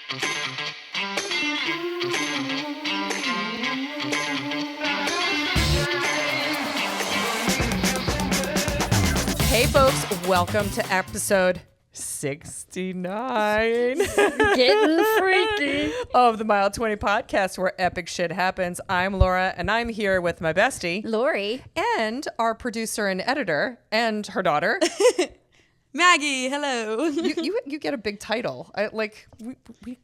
Hey folks, welcome to episode 69 Getting freaky of the Mile 20 podcast where epic shit happens. I'm Laura and I'm here with my bestie Lori and our producer and editor and her daughter Maggie. Hello. you get a big title. We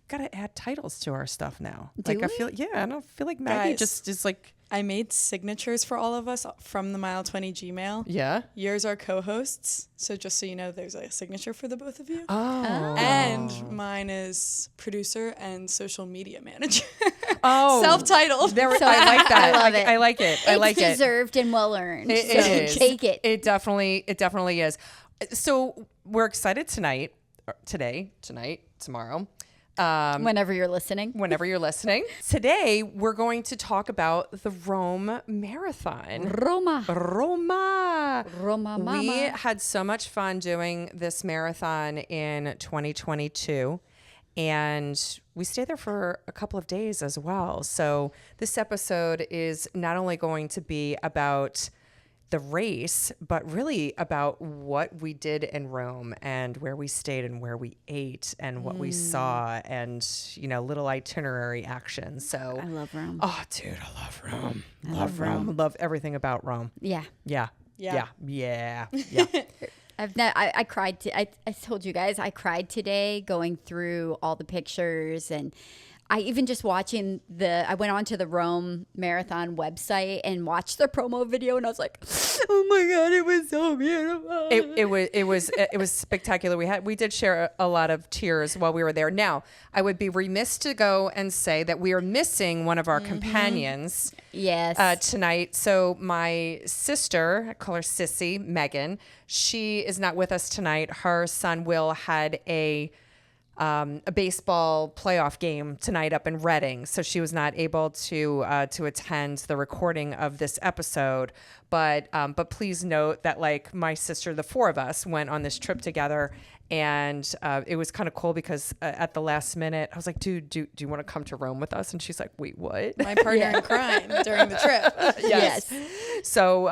gotta add titles to our stuff now. Do we? I feel I don't feel like Maggie Guys. just is like I made signatures for all of us from the Mile 20 Gmail. yeah. Yours are co-hosts, so just so you know, there's a signature for the both of you. Oh. And mine is producer and social media manager. Oh. Self-titled. There, So I like that. I love it. I like it. I like it's it. deserved and well earned. It So is. take it. It definitely is. So we're excited tonight, tomorrow. Whenever you're listening. Whenever you're listening. Today, we're going to talk about the Rome Marathon. Roma We mama. had so much fun doing this marathon in 2022. And we stayed there for a couple of days as well. So this episode is not only going to be about the race, but really about what we did in Rome and where we stayed and where we ate and what we saw and, little itinerary action. So I love Rome. Oh, dude, I love Rome. I love Rome. Love everything about Rome. Yeah. Yeah. Yeah. I cried. I told you guys I cried today going through all the pictures, and I even just watching I went onto the Rome Marathon website and watched the promo video, and I was like, oh my God, it was so beautiful. It was spectacular. We did share a lot of tears while we were there. Now, I would be remiss to go and say that we are missing one of our companions Yes. tonight. So my sister, I call her Sissy, Megan, she is not with us tonight. Her son Will had a baseball playoff game tonight up in Reading, so she was not able to attend the recording of this episode. But please note that my sister, the four of us went on this trip together, and it was kind of cool because at the last minute I was like, dude, do you want to come to Rome with us? And she's like, wait, what? My partner in crime during the trip. Yes. So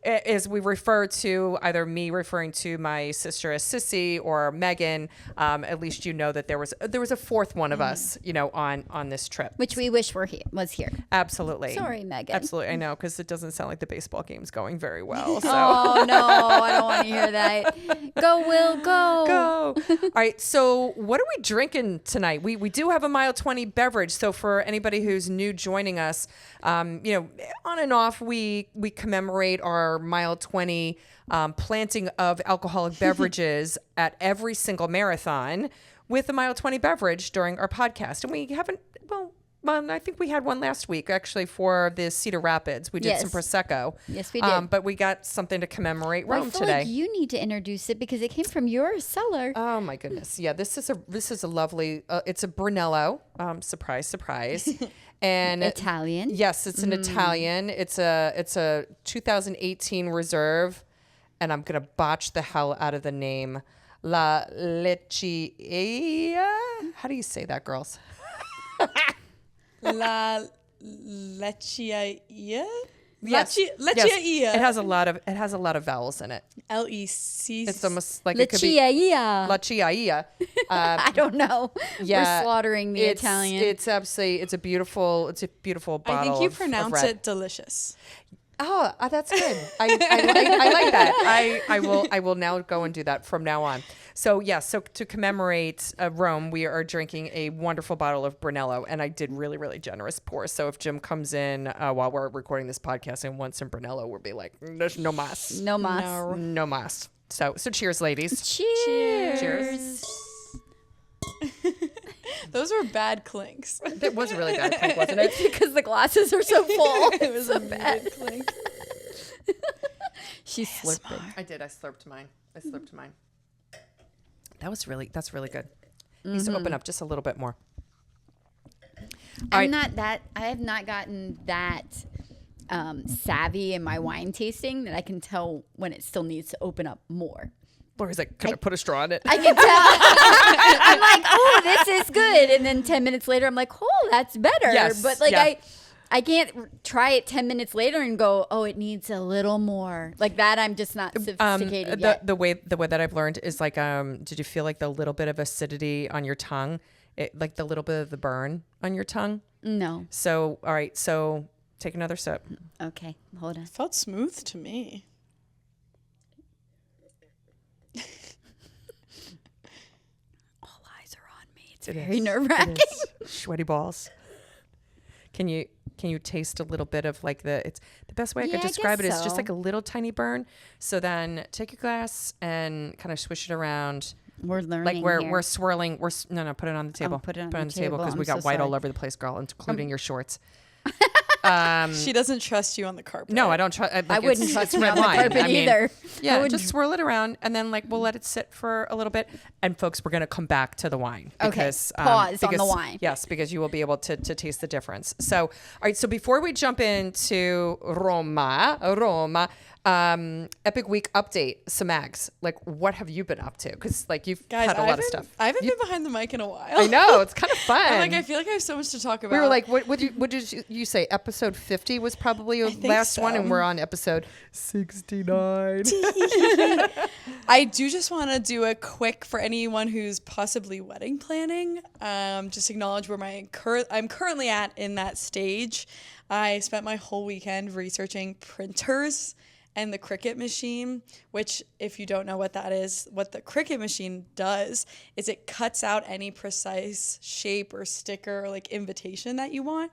as we refer to either me referring to my sister as Sissy or Megan, at least you know that there was a fourth one of us, on this trip. Which we wish was here. Absolutely. Sorry, Megan. Absolutely, I know, because it doesn't sound like the baseball game's going very well. So. Oh no, I don't want to hear that. Go, Will, go. Go. All right. So what are we drinking tonight? We do have a Mile 20 beverage. So for anybody who's new joining us, on and off, we commemorate our Mile 20 planting of alcoholic beverages at every single marathon with a Mile 20 beverage during our podcast. And we haven't, I think we had one last week, actually, for the Cedar Rapids. We did some Prosecco. Yes, we did. But we got something to commemorate Well, Rome I feel today. like you need to introduce it because it came from your cellar. Oh my goodness! Yeah, this is a lovely. It's a Brunello. Surprise, surprise. And Italian. Yes, it's an Italian. It's a 2018 reserve, and I'm gonna botch the hell out of the name. La Leccia. How do you say that, girls? La Leccia. Yes. Leccia. It has a lot of vowels in it. LEC. It's almost like it could be Leccia. Leccia. I don't know. Yeah, We're slaughtering the Italian. It's absolutely it's a beautiful bottle. I think you of pronounce red. it delicious. Oh, that's good. I like that. I will now go and do that from now on. So so to commemorate Rome, we are drinking a wonderful bottle of Brunello, and I did really, really generous pour. So if Jim comes in while we're recording this podcast and wants some Brunello, we'll be like, there's no mas. No mas. No mas. So cheers, ladies. Cheers. Those were bad clinks. That was a really bad clink, wasn't it? It's because the glasses are so full. It was a bad clink. She's slurping. I did. I slurped mine. That's really good. Needs to open up just a little bit more. I have not gotten that savvy in my wine tasting that I can tell when it still needs to open up more. Laura's like, can I put a straw in it? I can tell. I'm like, oh, this is good. it, and then 10 minutes later, I'm like, oh, that's better. Yes, But like yeah. I can't try it 10 minutes later and go, oh, it needs a little more. Like that, I'm just not sophisticated yet. The way that I've learned is like, did you feel like the little bit of acidity on your tongue, like the little bit of the burn on your tongue? No. So, all right. So take another sip. Okay, hold on. Felt smooth to me. All eyes are on me. It's It very is. nerve-wracking. It is. Sweaty balls. Can you taste a little bit of like it's the best way I Yeah, could I describe it guess is just so. like a little tiny burn. So then take your glass and kind of swish it around. We're learning Like here. we're swirling. No, put it on the table. put it on the the table because table. we I'm got so white all sorry. over the place, girl, including your shorts. She doesn't trust you on the carpet. No, I don't try. I wouldn't trust me red on the wine. carpet I mean, either. Yeah, I just swirl it around, and then like we'll let it sit for a little bit. And folks, we're gonna come back to the wine because pause on the wine. Yes, because you will be able to taste the difference. So, all right. So before we jump into Roma, Epic Week update, Samags. Like, what have you been up to? Because like you've Guys, had a lot of stuff. I haven't been behind the mic in a while. I know it's kind of fun. I feel like I have so much to talk about. we were like, what did you say? Episode 50 was probably your think last one, so. and we're on episode 69. I do just want to do a quick for anyone who's possibly wedding planning. Just acknowledge where I'm currently at in that stage. I spent my whole weekend researching printers and the Cricut machine, which if you don't know what that is, what the Cricut machine does is it cuts out any precise shape or sticker or like invitation that you want.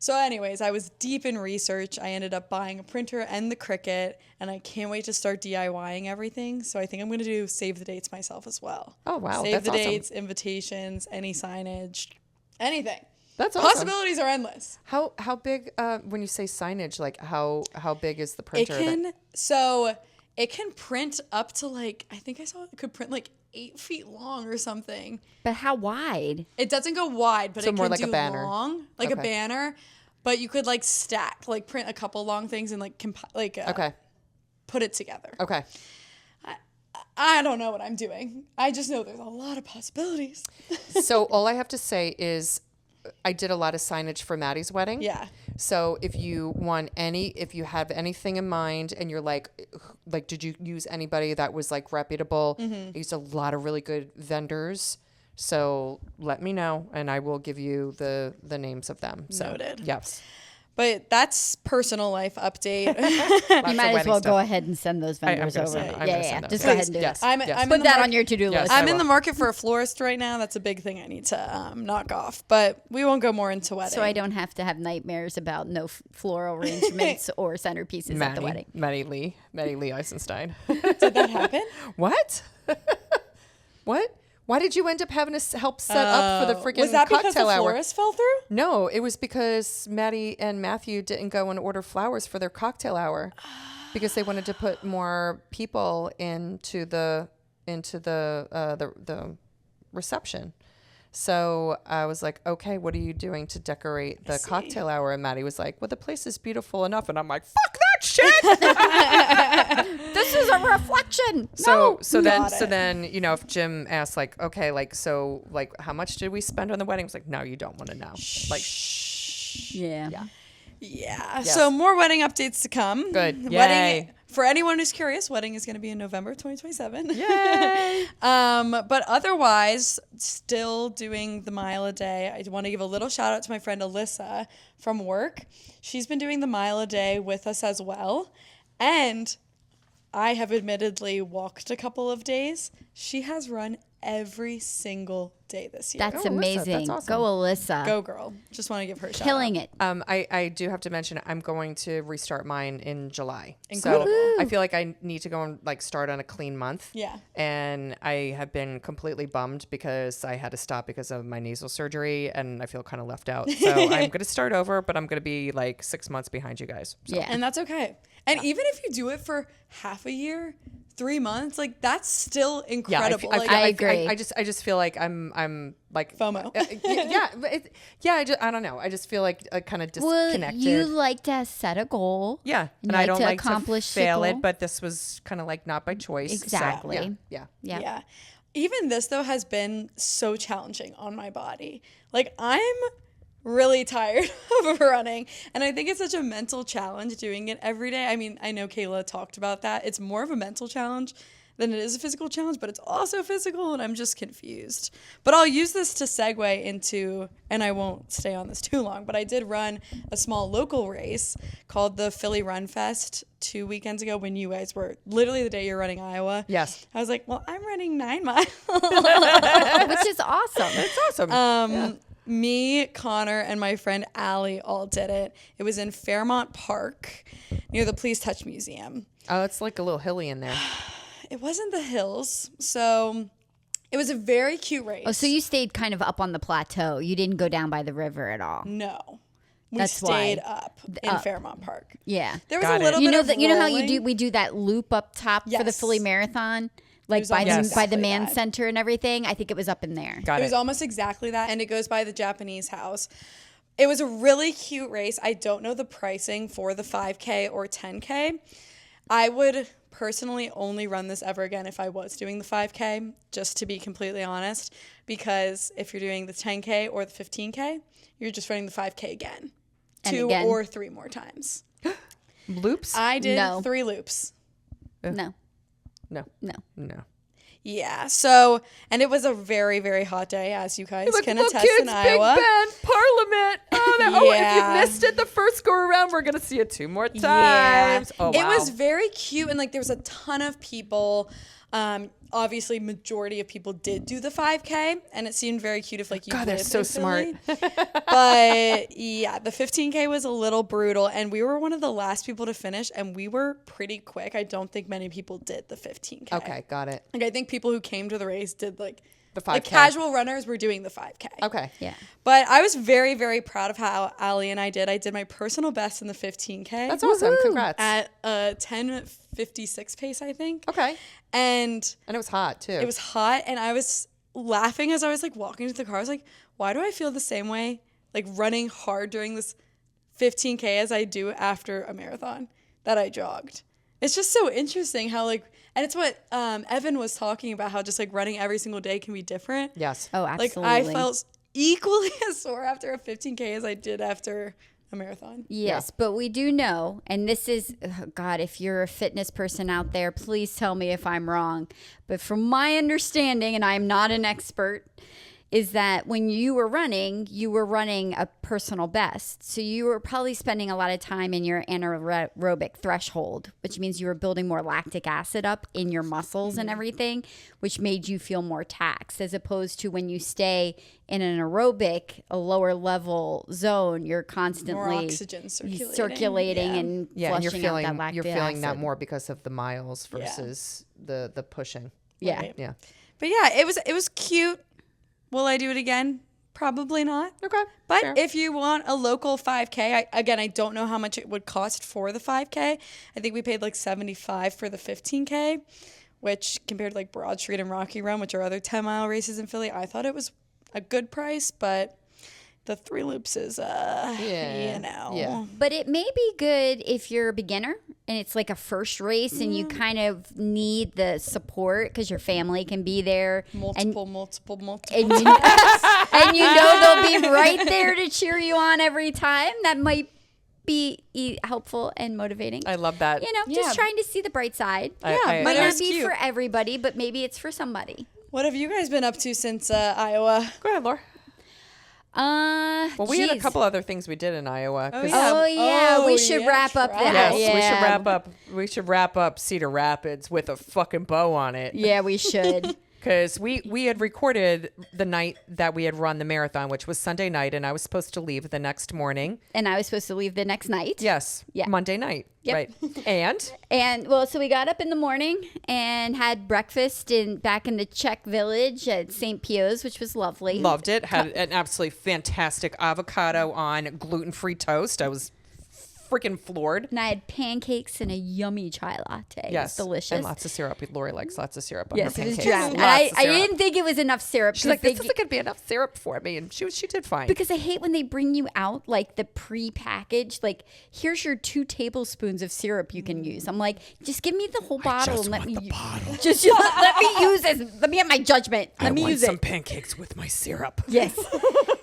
So anyways, I was deep in research. I ended up buying a printer and the Cricut, and I can't wait to start DIYing everything. So I think I'm going to do save the dates myself as well. Oh, wow. Save That's the awesome. dates, invitations, any signage, anything. That's awesome. Possibilities are endless. How big? When you say signage, like how big is the printer? It can print up to like, I think I saw it could print like 8 feet long or something. But how wide? It doesn't go wide, but So it more can like a do banner. long, like a Okay. banner. But you could like stack, like print a couple long things and like Okay. put it together. Okay. I don't know what I'm doing. I just know there's a lot of possibilities. So all I have to say is, I did a lot of signage for Maddie's wedding. Yeah. So if you have anything in mind, and you're like, did you use anybody that was like reputable? Mm-hmm. I used a lot of really good vendors. So let me know, and I will give you the names of them. So, Noted. Yes. But that's personal life update. You might as well go ahead and send those vendors gonna over. send them. I'm Yeah, gonna yeah. send them. Just go ahead and do Yes. that. I'm Yes. in Put the that mar- on your to-do Yes. list. I I'm in will. the market for a florist right now. That's a big thing I need to knock off. But we won't go more into wedding. So I don't have to have nightmares about no floral arrangements or centerpieces at the wedding. Maddie Lee Eisenstein. Did that happen? What? What? Why did you end up having to help set up for the freaking Was that because the cocktail hour? florist fell through? No, it was because Maddie and Matthew didn't go and order flowers for their cocktail hour because they wanted to put more people into the reception. So I was like, okay, what are you doing to decorate the cocktail hour? And Maddie was like, well, the place is beautiful enough. And I'm like, fuck that shit. This is a reflection. So Got it. then, if Jim asked like, okay, like, so like, how much did we spend on the wedding? I was like, no, you don't want to know. Like, Yeah. yeah. Yeah. So more wedding updates to come. Good. Yay. Wedding. For anyone who's curious, wedding is going to be in November 2027. Yay. But otherwise, still doing the mile a day. I want to give a little shout out to my friend Alyssa from work. She's been doing the mile a day with us as well. And I have admittedly walked a couple of days. She has run every single day this year. That's Go, Alyssa. amazing. That's awesome. Go, Alyssa. Go girl. Just want to give her a shout Killing out. it. I do have to mention I'm going to restart mine in July. Incredible. So I feel like I need to go and like start on a clean month. Yeah. And I have been completely bummed because I had to stop because of my nasal surgery and I feel kind of left out. So I'm going to start over, but I'm going to be like 6 months behind you guys. So. Yeah. And that's okay. And even if you do it for half a year, 3 months, like that's still incredible. I agree. I just feel like I'm like FOMO. I don't know. I just feel like kind of Well, disconnected. you like to set a goal. Yeah, and and I like don't to like accomplish to fail the it, goal. but this was kind of like not by choice. So, Exactly. yeah. Yeah. Yeah. even this though has been so challenging on my body. Like I'm really tired of running, and I think it's such a mental challenge doing it every day. I mean, I know Kayla talked about that. It's more of a mental challenge than it is a physical challenge, but it's also physical, and I'm just confused. But I'll use this to segue into, and I won't stay on this too long, but I did run a small local race called the Philly Run Fest 2 weekends ago when you guys were literally the day you're running Iowa. Yes. I was like, well, I'm running 9 miles. Which is awesome. It's awesome. Me, Connor, and my friend Allie all did it. It was in Fairmont Park near the Please Touch Museum. Oh, it's like a little hilly in there. It wasn't the hills, so it was a very cute race. Oh, so you stayed kind of up on the plateau. You didn't go down by the river at all. No. We That's stayed why. up in Fairmont Park. Yeah. There was Got a it. little You bit know of that. You know how you rolling. do? We do that loop up top for the Yes. Philly Marathon, like was by the almost by the exactly man that. center and everything. I think it was up in there. Got It it. was almost exactly that, and it goes by the Japanese house. It was a really cute race. I don't know the pricing for the 5K or 10K. I would personally only run this ever again if I was doing the 5K, just to be completely honest, because if you're doing the 10K or the 15K, you're just running the 5K again. And 2 again. or 3 more times. Loops? I did No. 3 loops. No, No. no. No. Yeah, so, and it was a very, very hot day, as you guys Look, can look, attest kids, in Iowa. Big Ben, Parliament. Oh, if Yeah. you missed it the first go around, we're gonna see it 2 more times. Yeah. Oh, wow. It was very cute, and like there was a ton of people. Obviously, majority of people did do the 5K, and it seemed very cute if like you God, they're lived so in smart. Philly. But yeah, the 15K was a little brutal, and we were one of the last people to finish, and we were pretty quick. I don't think many people did the 15K. Okay, got it. Like I think people who came to the race did like The the 5K. casual runners were doing the 5K. Okay. Yeah. But I was very, very proud of how Allie and I did. I did my personal best in the 15K. That's awesome. Congrats. At a 10:56 pace, I think. Okay. And And it was hot too. it was hot, and I was laughing as I was like walking to the car. I was like, why do I feel the same way like running hard during this 15K as I do after a marathon that I jogged? It's just so interesting how like, and it's what Evan was talking about, how just like running every single day can be different. Yes. Oh, Like absolutely. I felt equally as sore after a 15K as I did after a marathon. Yes, but we do know, and this is, God, if you're a fitness person out there, please tell me if I'm wrong. But from my understanding, and I'm not an expert, is that when you were running a personal best. So you were probably spending a lot of time in your anaerobic threshold, which means you were building more lactic acid up in your muscles and everything, which made you feel more taxed, as opposed to when you stay in an aerobic, a lower level zone, you're constantly More oxygen circulating. Yeah. and Yeah, and flushing out that lactic you're feeling that acid. more because of the miles versus the pushing. Yeah. Right. Yeah. But yeah, it was cute. Will I do it again? Probably not. Okay. But fair. if you want a local 5K, I don't know how much it would cost for the 5K. I think we paid like $75 for the 15K, which compared to like Broad Street and Rocky Run, which are other 10-mile races in Philly, I thought it was a good price. But the 3 loops is, you know. Yeah. But it may be good if you're a beginner and it's like a first race and you kind of need the support because your family can be there. Multiple. And you, and you know they'll be right there to cheer you on every time. That might be helpful and motivating. I love that. You know, Yeah. just trying to see the bright side. I- Yeah, I- but Might it not was be cute. for everybody, but maybe it's for somebody. What have you guys been up to since Iowa? Go ahead, Laura. Well, we had a geez. couple other things we did in Iowa. 'cause- Oh yeah, we should yeah, wrap up try. that. Yes, we should Yeah. wrap up. We should wrap up Cedar Rapids with a fucking bow on it. Yeah, we should. Because we had recorded the night that we had run the marathon, which was Sunday night, and I was supposed to leave the next morning. And I was supposed to leave the next night. Yes. Yeah. Monday night. Yep. Right. And And well, so we got up in the morning and had breakfast back in the Czech village at St. Pio's, which was lovely. loved it. Had an absolutely fantastic avocado on gluten-free toast. I was freaking floored. And I had pancakes and a yummy chai latte. Yes. It was delicious. And lots of syrup. Lori likes lots of syrup on yes, her it was pancakes. drowned. And I didn't think it was enough syrup. She's like, this isn't going to be enough syrup for me. And she did fine. Because I hate when they bring you out like the pre-packaged, like, here's your 2 tablespoons of syrup you can use. I'm like, just give me the whole bottle and let me just let me use this. Let me have my judgment. Let me use some it. pancakes with my syrup. Yes.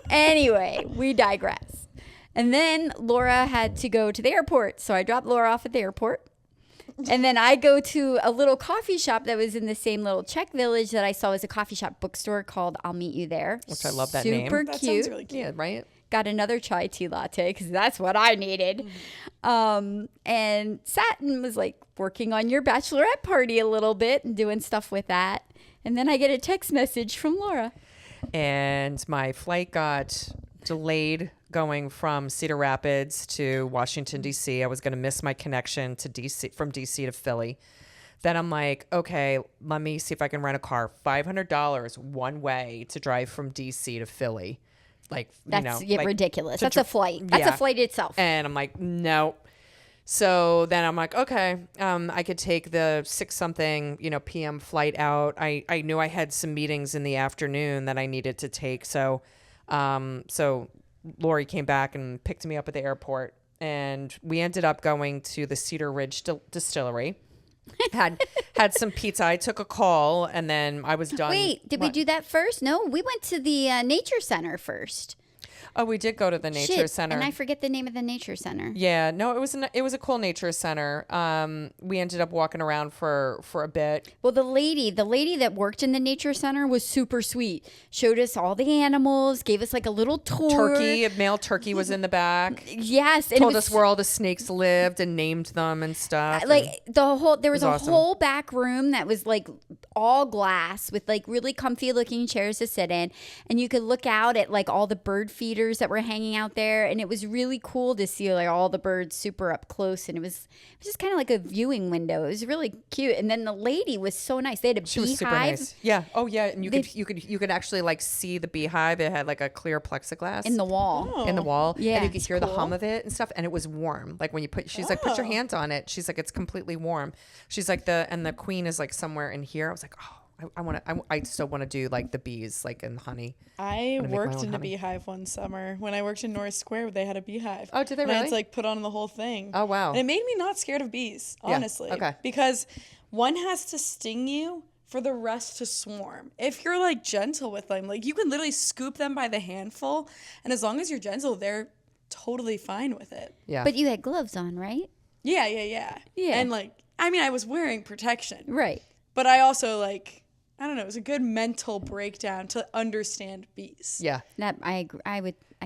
Anyway, we digress. And then Laura had to go to the airport. So I dropped Laura off at the airport. And then I go to a little coffee shop that was in the same little Czech village that I saw was a coffee shop bookstore called I'll Meet You There. Which I love that name. Super That cute. sounds really cute. Yeah, right? Got another chai tea latte because that's what I needed. And sat and was like working on your bachelorette party a little bit and doing stuff with that. And then I get a text message from Laura. And my flight got delayed going from Cedar Rapids to Washington, D.C. I was going to miss my connection to D.C. from D.C. to Philly. Then I'm like, okay, let me see if I can rent a car. $500 one way to drive from D.C. to Philly. Like, That's you know, like, ridiculous. That's a flight. That's a flight itself. And I'm like, no. So then I'm like, okay, I could take the 6-something, PM flight out. I knew I had some meetings in the afternoon that I needed to take. So Lori came back and picked me up at the airport, and we ended up going to the Cedar Ridge Distillery. had some pizza. I took a call, and then I was done. Wait, did we do that first? No, we went to the nature center first. Oh, we did go to the nature center. And I forget the name of the nature center. Yeah, no, it was a cool nature center. We ended up walking around for a bit. Well, the lady that worked in the nature center was super sweet. Showed us all the animals, gave us like a little tour. A male turkey was in the back. Yes, and Told us where all the snakes lived and named them and stuff. Like there was a awesome. whole back room that was like all glass with like really comfy looking chairs to sit in, and you could look out at like all the bird feeders that were hanging out there, and it was really cool to see like all the birds super up close, and it was just kind of like a viewing window. It was really cute. And then the lady was so nice. They had a beehive. Was super nice. Yeah. Oh yeah, and you could actually like see the beehive. It had like a clear plexiglass in the wall. In the wall. Yeah, and you could hear cool. the hum of it and stuff, and it was warm. Like when you she's like, put your hands on it. She's like, it's completely warm. She's like the queen is like somewhere in here. I was like, oh, I still want to do like the bees, like in honey. I worked in a beehive one summer. When I worked in North Square, they had a beehive. Oh, did they really? And I had to like put on the whole thing. Oh, wow. And it made me not scared of bees, honestly. Yeah. Okay. Because one has to sting you for the rest to swarm. If you're like gentle with them, like you can literally scoop them by the handful. And as long as you're gentle, they're totally fine with it. Yeah. But you had gloves on, right? Yeah. Yeah. And like, I mean, I was wearing protection. Right. But I also like, I don't know, it was a good mental breakdown to understand bees. Yeah. That I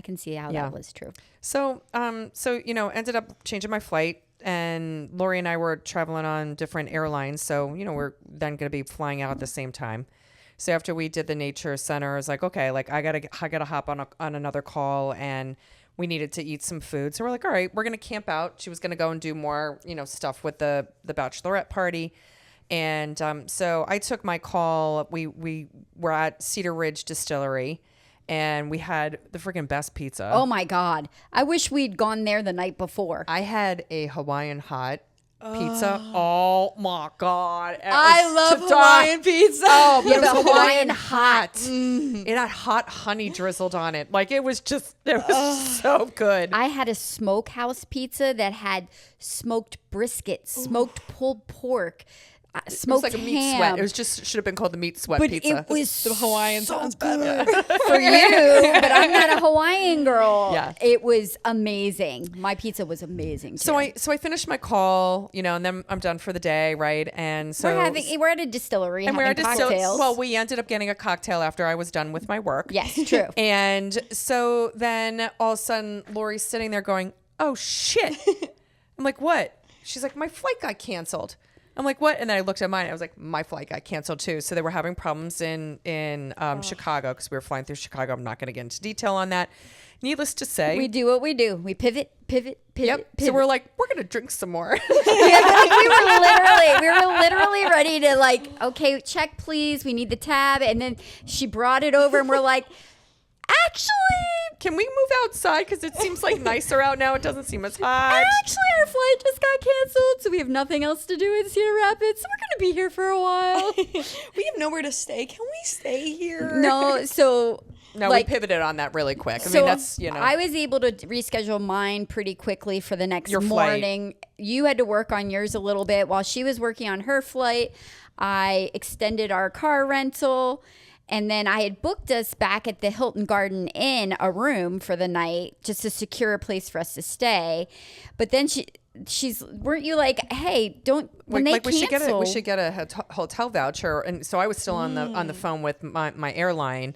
can see how that was true. So ended up changing my flight, and Lori and I were traveling on different airlines. So, we're then going to be flying out at the same time. So after we did the nature center, I was like, okay, like I gotta hop on another call, and we needed to eat some food. So we're like, all right, we're going to camp out. She was going to go and do more, stuff with the bachelorette party. And so I took my call. We were at Cedar Ridge Distillery, and we had the freaking best pizza. Oh my God. I wish we'd gone there the night before. I had a Hawaiian hot pizza. Oh my God. I love Hawaiian pizza. Oh, but Yeah, it was but Hawaiian Hawaiian hot. It had hot honey drizzled on it. Like it was so good. I had a smokehouse pizza that had smoked brisket, smoked pulled pork, smoked it was like a meat ham. sweat. It was just should have been called the meat sweat But pizza. it was The Hawaiian so sounds good better. for you, but I'm not a Hawaiian girl. Yeah. It was amazing. My pizza was amazing too. So I finished my call, and then I'm done for the day, right? And so we're at a distillery and having cocktails. well, we ended up getting a cocktail after I was done with my work. Yes, true. And so then all of a sudden, Lori's sitting there going, "Oh shit!" I'm like, "What?" She's like, "My flight got canceled." I'm like, "What?" And then I looked at mine. I was like, "My flight got canceled too." So they were having problems in Chicago because we were flying through Chicago. I'm not going to get into detail on that. Needless to say, We do what we do. We pivot. Yep. So we're like, we're going to drink some more. we were literally ready to like, okay, check please. We need the tab. And then she brought it over and we're like, actually, can we move outside? Because it seems like nicer out now. It doesn't seem as hot. Actually, our flight just got canceled, so we have nothing else to do in Cedar Rapids. So we're going to be here for a while. We have nowhere to stay. Can we stay here? No, so... No, we pivoted on that really quick. I So mean, that's, I was able to reschedule mine pretty quickly for the next Your flight. morning. You had to work on yours a little bit. While she was working on her flight, I extended our car rental. And then I had booked us back at the Hilton Garden Inn a room for the night just to secure a place for us to stay. But then weren't you like, hey, don't, when they cancel. we should get a hotel voucher. And so I was still on the phone with my airline.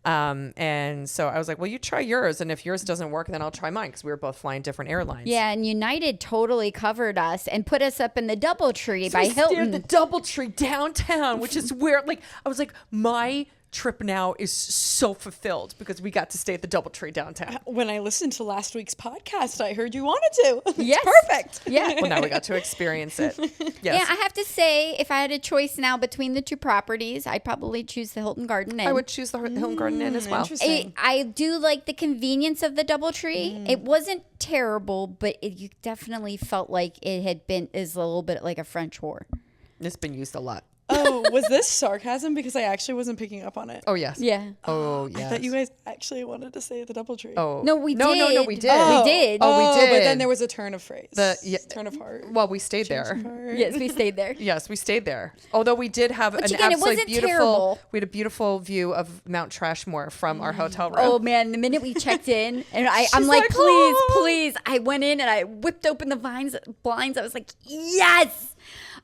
And so I was like, well, you try yours. And if yours doesn't work, then I'll try mine. Because we were both flying different airlines. Yeah, and United totally covered us and put us up in the DoubleTree by we stayed Hilton. at the DoubleTree downtown, which is where, like, I was like, my trip now is so fulfilled because we got to stay at the DoubleTree downtown. When I listened to last week's podcast, I heard you wanted to. It's Yes. perfect. Yeah. Well, now we got to experience it. Yes. Yeah, I have to say, if I had a choice now between the two properties, I'd probably choose the Hilton Garden Inn. I would choose the Hilton Garden Inn as well. Interesting. I do like the convenience of the DoubleTree. It wasn't terrible, but you definitely felt like is a little bit like a French whore. It's been used a lot. Oh, was this sarcasm? Because I actually wasn't picking up on it. Oh, yes. Yeah. Oh, yes. I thought you guys actually wanted to say the DoubleTree. Oh. No, we No, did. we did. We did. Oh, we did. But then there was a turn of phrase. Yeah. Turn of heart. Well, we stayed Change there. of heart. Yes, we stayed there. Yes, we stayed there. Although we did have an again, it absolutely wasn't beautiful. terrible. We had a beautiful view of Mount Trashmore from our hotel room. Oh man, the minute we checked in, and I'm like, like, please, "Oh." please. I went in and I whipped open the blinds. I was like, yes.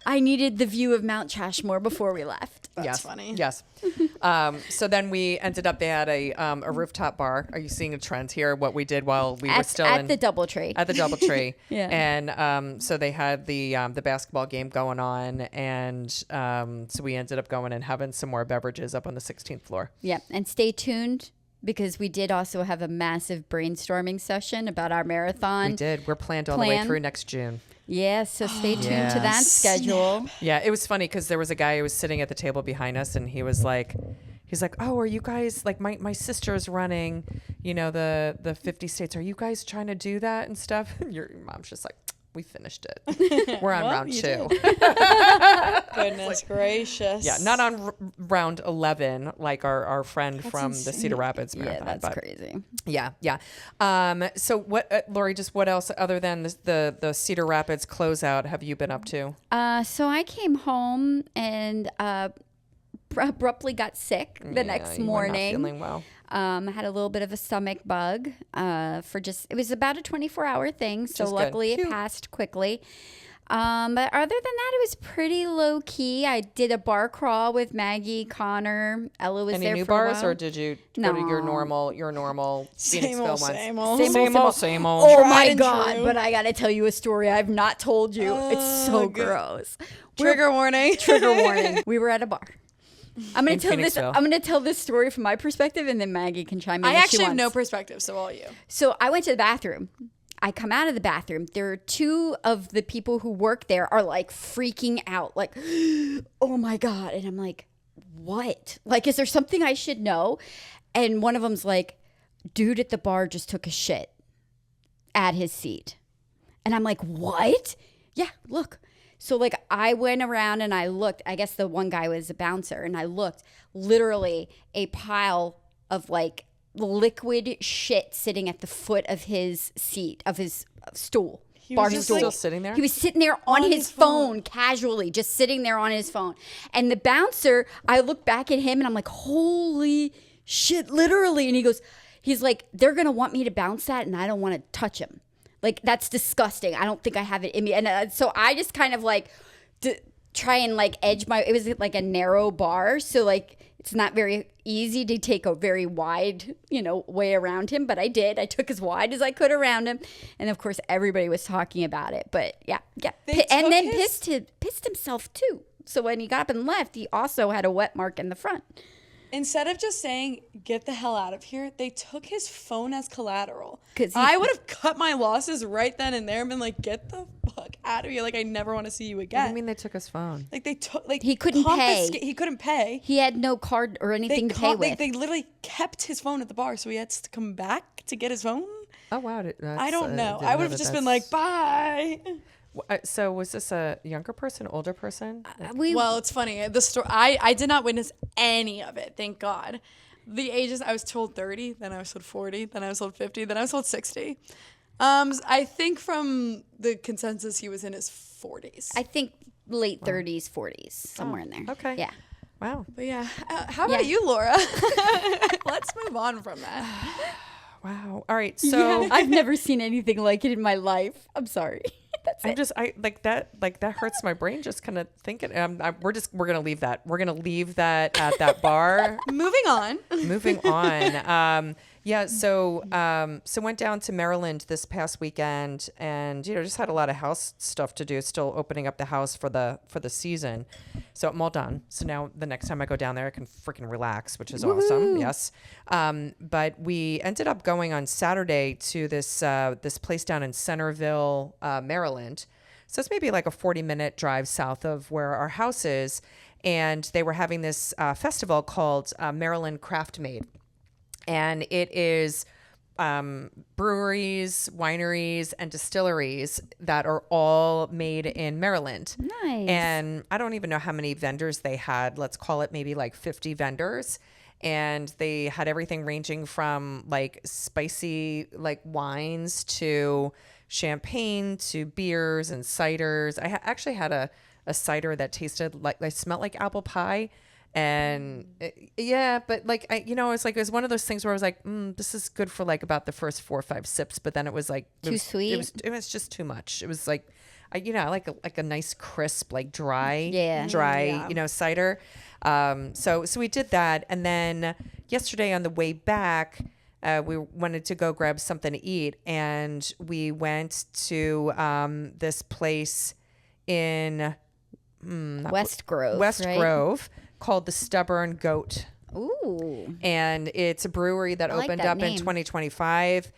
I needed the view of Mount Trashmore before we left. That's funny. Yes. So then we ended up. They had a rooftop bar. Are you seeing a trend here? What we did while we were still at the DoubleTree. at the DoubleTree. Yeah. And so they had the basketball game going on, and so we ended up going and having some more beverages up on the 16th floor. Yeah, and stay tuned because we did also have a massive brainstorming session about our marathon. We did. We're planned all the way Plan. through next June. Yeah, so stay tuned to that Yes. schedule. Yeah, it was funny because there was a guy who was sitting at the table behind us, and he's like, oh, are you guys, like, my sister's running, the 50 states. Are you guys trying to do that and stuff? And your mom's just like, we finished it. We're on round 2. Goodness gracious. Yeah, not on round 11 like our friend from the Cedar Rapids Yeah, Marathon. that's but crazy. Yeah. So what, Lori? Just what else other than the Cedar Rapids closeout have you been up to? So I came home and abruptly got sick the next you were not morning. feeling well. I had a little bit of a stomach bug it was about a 24-hour thing. So Just good. luckily it Phew. passed quickly. But other than that, it was pretty low key. I did a bar crawl with Maggie, Connor. Ella was Any there new for a bars, while. or did you go to your No. normal Same Phoenixville old, ones? same old. Same old. Oh Tried my and God, true. but I got to tell you a story I've not told you. It's so good. gross. Trigger warning. Trigger warning. We were at a bar. I'm In gonna tell this story from my perspective, and then Maggie can chime in. I if she actually have no wants. perspective, so all you. So I went to the bathroom. I come out of the bathroom. There are 2 of the people who work there are like freaking out, like, oh my God. And I'm like, what? Like, is there something I should know? And one of them's like, dude at the bar just took a shit at his seat. And I'm like, what? Yeah, look. So like I went around and I looked. I guess the one guy was a bouncer, and I looked. Literally a pile of like liquid shit sitting at the foot of his seat, of his stool. He was bar just, stool. Still sitting there? He was sitting there on his phone, casually, just sitting there on his phone. And the bouncer, I look back at him and I'm like, holy shit, literally. And he's like, they're going to want me to bounce that and I don't want to touch him. Like, that's disgusting. I don't think I have it in me. And so I just kind of like try and like edge it was like a narrow bar. So like, it's not very easy to take a very wide, way around him. But I did. I took as wide as I could around him. And of course, everybody was talking about it. But yeah. And then pissed himself too. So when he got up and left, he also had a wet mark in the front. Instead of just saying, get the hell out of here, they took his phone as collateral. 'Cause I would have cut my losses right then and there and been like, get the fuck out of here. Like, I never want to see you What again. do you mean they took his phone? Like, they took, like, He couldn't pay. He couldn't pay. He had no card or anything to pay with. They literally kept his phone at the bar, so he had to come back to get his phone. Oh, wow. I don't know. I would have just been like, bye. So was this a younger person, older person? Well, it's funny. The story. I did not witness any of it. Thank God. The ages, I was told 30, then I was told 40, then I was told 50, then I was told 60. I think from the consensus, he was in his 40s. I think late 30s, 40s, somewhere in there. Okay. Yeah. Wow. But yeah, how about you, Laura? Let's move on from that. Wow. All right. So I've never seen anything like it in my life. I'm sorry. That's it. I like that hurts my brain just kind of thinking. We're gonna leave that. We're gonna leave that at that bar. Moving on. Moving on. Yeah. So went down to Maryland this past weekend, and just had a lot of house stuff to do. Still opening up the house for the season. So I'm all done. So now the next time I go down there, I can freaking relax, which is awesome. Yes. But we ended up going on Saturday to this place down in Centerville, Maryland. So it's maybe like a 40-minute drive south of where our house is. And they were having this festival called Maryland Craft Made. And it is breweries, wineries, and distilleries that are all made in Maryland. Nice. And I don't even know how many vendors they had. Let's call it maybe like 50 vendors. And they had everything ranging from like spicy like wines to champagne to beers and ciders. I actually had a cider that tasted like, smelled like apple pie. And but like, it was one of those things where I was like, this is good for like about the first 4 or 5 sips. But then it was like, too sweet. It was just too much. It was like, I like a nice crisp, like dry, cider. So we did that. And then yesterday on the way back, we wanted to go grab something to eat. And we went to this place in West Grove. Right? Grove. Called the Stubborn Goat. Ooh. And it's a brewery that opened up in 2025.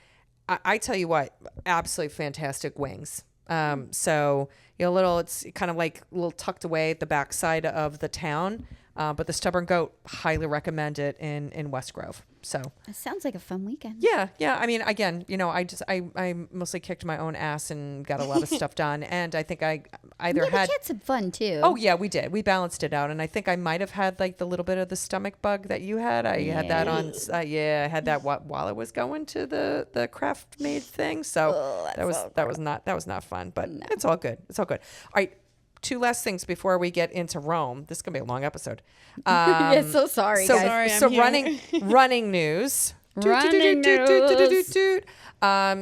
I tell you what, absolutely fantastic wings. So it's kind of like a little tucked away at the backside of the town. But the Stubborn Goat, highly recommend it in West Grove. So That sounds like a fun weekend. yeah. I mean, again, I mostly kicked my own ass and got a lot of stuff done. And I think I either But had you had some fun too. Oh yeah, we did. We balanced it out, and I think I might have had like the little bit of the stomach bug that you had. I had that on. I had that while I was going to the craft made thing. So that was not fun, but it's all good. It's all good. All right. 2 last things before we get into Rome. This is gonna be a long episode. So sorry, guys. Sorry, running news. Running news.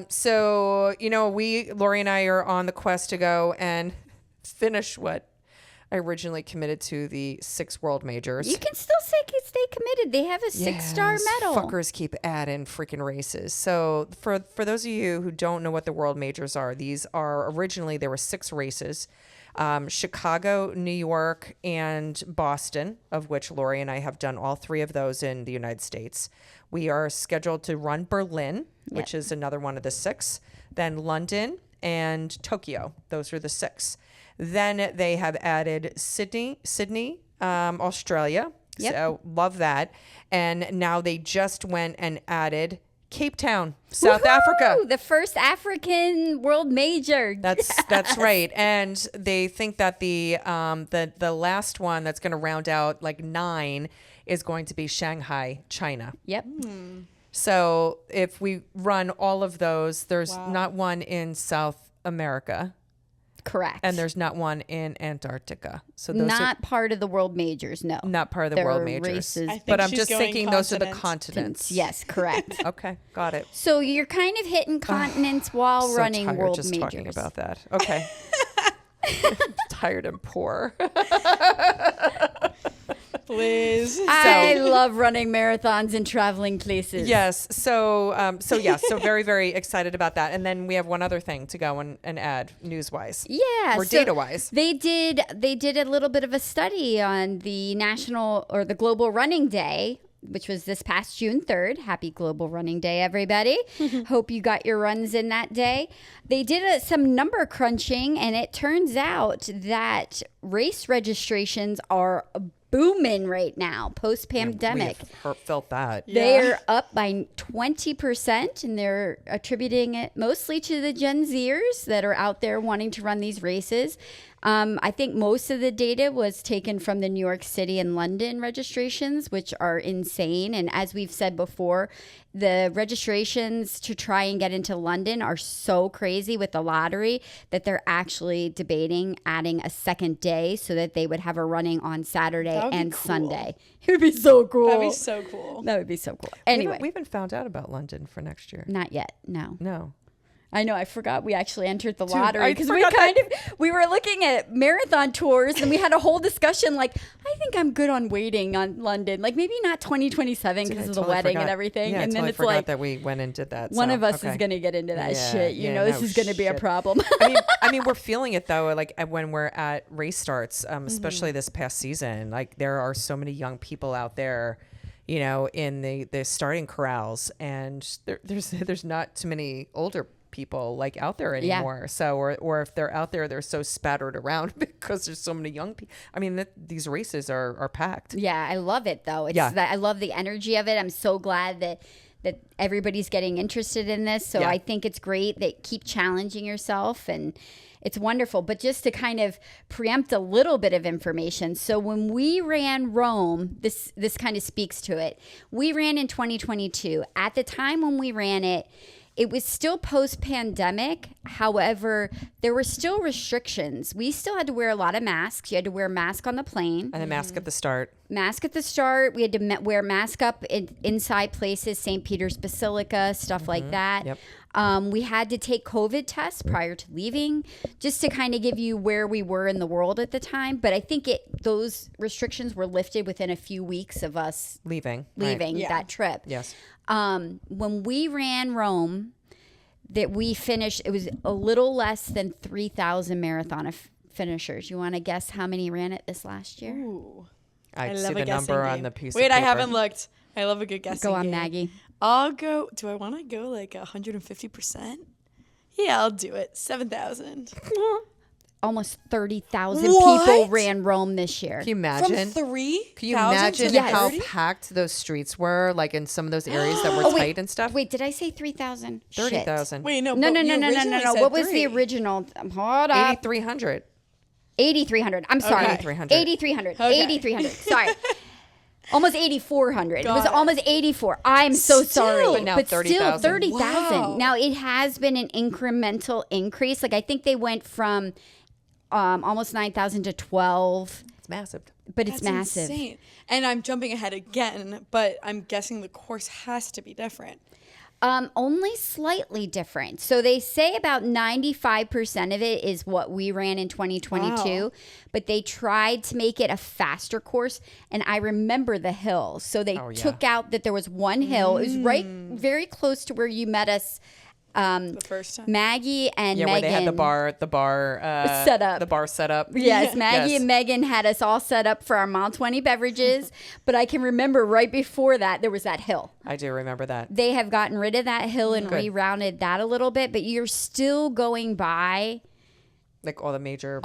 So Lori and I are on the quest to go and finish what I originally committed to, the 6 world majors. You can still stay committed. They have a 6-star medal. Fuckers keep adding freaking races. So for those of you who don't know what the world majors are, these are originally there were 6 races. Chicago, New York, and Boston, of which Lori and I have done all 3 of those in the United States. We are scheduled to run Berlin, which is another one of the 6, then London and Tokyo. Those are the 6. Then they have added Sydney, Australia. Yep. So love that. And now they just went and added Cape Town, South Africa. The first African world major. That's right. And they think that the last one that's going to round out like 9 is going to be Shanghai, China. Yep. So if we run all of those, there's not one in South America. Correct. And there's not one in Antarctica. So those not part of the world majors, no. Not part of the There world are majors. races. But I'm just thinking those are the continents. Yes, correct. Okay, got it. So you're kind of hitting continents while So running tired world just majors. talking about that. Okay. Tired and poor. Please. I love running marathons and traveling places. Yes. So very, very excited about that. And then we have one other thing to go and add news-wise. Yeah. Or data-wise. They did a little bit of a study on the national or the global running day which was this past June 3rd. Happy Global Running Day, everybody. Hope you got your runs in that day. They did some number crunching, and it turns out that race registrations are booming right now, post-pandemic. We felt that. They're up by 20%, and they're attributing it mostly to the Gen Zers that are out there wanting to run these races. I think most of the data was taken from the New York City and London registrations, which are insane. And as we've said before, the registrations to try and get into London are so crazy with the lottery that they're actually debating adding a second day so that they would have a running on Saturday and cool. Sunday. It would be so cool. That'd be so cool. That would be so cool. Anyway. We haven't found out about London for next year. Not yet. No. No. I know. I forgot we actually entered the Dude, lottery because we were looking at marathon tours and we had a whole discussion. Like, I think I'm good on waiting on London. Like maybe not 2027 because of the wedding and everything. Yeah, and I then totally it's forgot like that we went and did that. One of us is going to get into that shit. You know, this is going to be a problem. I mean, we're feeling it though. Like when we're at race starts, especially this past season, like there are so many young people out there, you know, in the starting corrals, and there's not too many older people like out there anymore. Yeah. So or if they're out there, they're so spattered around because there's so many young people. I mean, these races are packed. Yeah, I love it though. I love the energy of it. I'm so glad that everybody's getting interested in this. So I think it's great that keep challenging yourself, and it's wonderful. But just to kind of preempt a little bit of information. So when we ran Rome, this kind of speaks to it. We ran in 2022. At the time when we ran it, it was still post-pandemic. However, there were still restrictions. We still had to wear a lot of masks. You had to wear a mask on the plane. And a mask at the start. Mask at the start. We had to wear mask up inside places, St. Peter's Basilica, stuff like that. Yep. We had to take COVID tests prior to leaving, just to kind of give you where we were in the world at the time. But I think those restrictions were lifted within a few weeks of us leaving that trip. Yes. When we ran Rome, that we finished, it was a little less than 3,000 marathon finishers. You want to guess how many ran it this last year? Ooh. I see the number on the piece of paper. Wait, I haven't looked. I love a good guessing Go on, game. Maggie. I'll go. Do I want to go like 150%? Yeah, I'll do it. 7,000. Almost 30,000 people ran Rome this year. Can you imagine? From 3? Can you imagine how packed those streets were, like in some of those areas that were tight and stuff? Wait, did I say 3,000? 30,000. Wait, no. No. What was the original? Hold up. 8,300. 8,300. I'm sorry. 8,300. 8,300. Okay. 8,300. Sorry. Almost 8,400. It was almost 84. I'm so sorry. But now 30,000. Still 30,000. Wow. Now, it has been an incremental increase. Like, I think they went from almost 9,000 to 12. It's massive. But it's massive. Insane. And I'm jumping ahead again, but I'm guessing the course has to be different. Only slightly different. So they say about 95% of it is what we ran in 2022, but they tried to make it a faster course. And I remember the hill. So they took out that there was one hill. It was very close to where you met us. The first time, Maggie and Megan, where they had the bar set up. The bar set up. Yes, Maggie and Megan had us all set up for our Mile 20 beverages. But I can remember right before that there was that hill. I do remember that. They have gotten rid of that hill and rerouted that a little bit, but you're still going by like all the major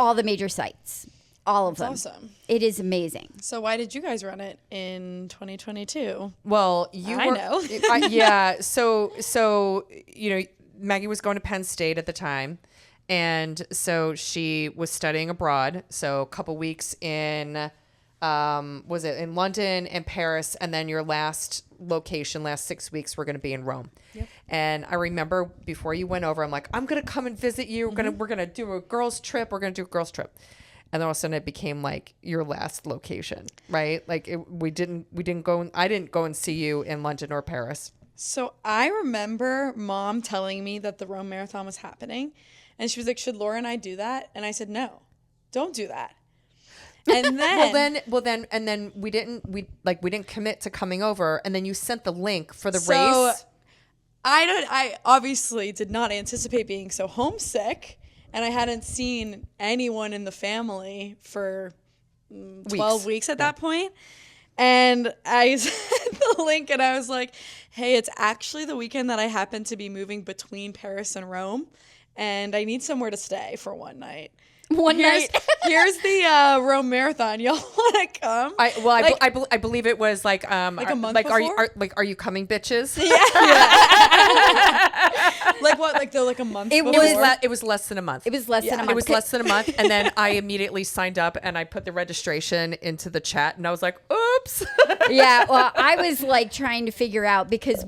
sites. All of them. Awesome. It is amazing. So why did you guys run it in 2022? Well, I know. Yeah. So you know, Maggie was going to Penn State at the time, and so she was studying abroad. So a couple weeks in, was it in London and Paris, and then your last 6 weeks were going to be in Rome. Yep. And I remember before you went over, I'm like, I'm going to come and visit you. We're gonna do a girls trip. And then all of a sudden it became like your last location, right? Like we didn't go. I didn't go and see you in London or Paris. So I remember Mom telling me that the Rome Marathon was happening, and she was like, "Should Laura and I do that?" And I said, "No, don't do that." And then, and then we didn't commit to coming over, and then you sent the link for the race. I obviously did not anticipate being so homesick, and I hadn't seen anyone in the family for 12 weeks at that point. And I said the link and I was like, hey, it's actually the weekend that I happen to be moving between Paris and Rome, and I need somewhere to stay for one night. Here's the Rome Marathon. Y'all want to come? I believe it was like a month are before? are you coming, bitches? Yeah. Like what? Like a month before? It was less than a month. It was less than a month. It was less than a month, and then I immediately signed up and I put the registration into the chat, and I was like, "Oops." Yeah, well, I was like trying to figure out because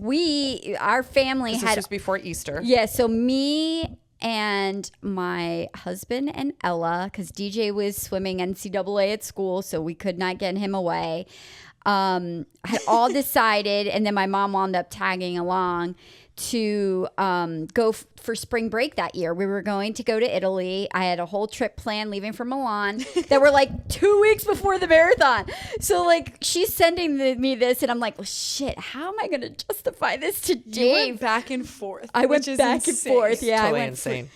our family This had was before Easter. Yeah, so me and my husband and Ella, because DJ was swimming NCAA at school, so we could not get him away, had all decided, and then my mom wound up tagging along to go for spring break that year. We were going to go to Italy. I had a whole trip planned leaving from Milan that were like 2 weeks before the marathon. So like she's sending me this and I'm like, well, shit, how am I going to justify this to Dave? You went back and forth. I went back and forth. Yeah, Totally I went insane.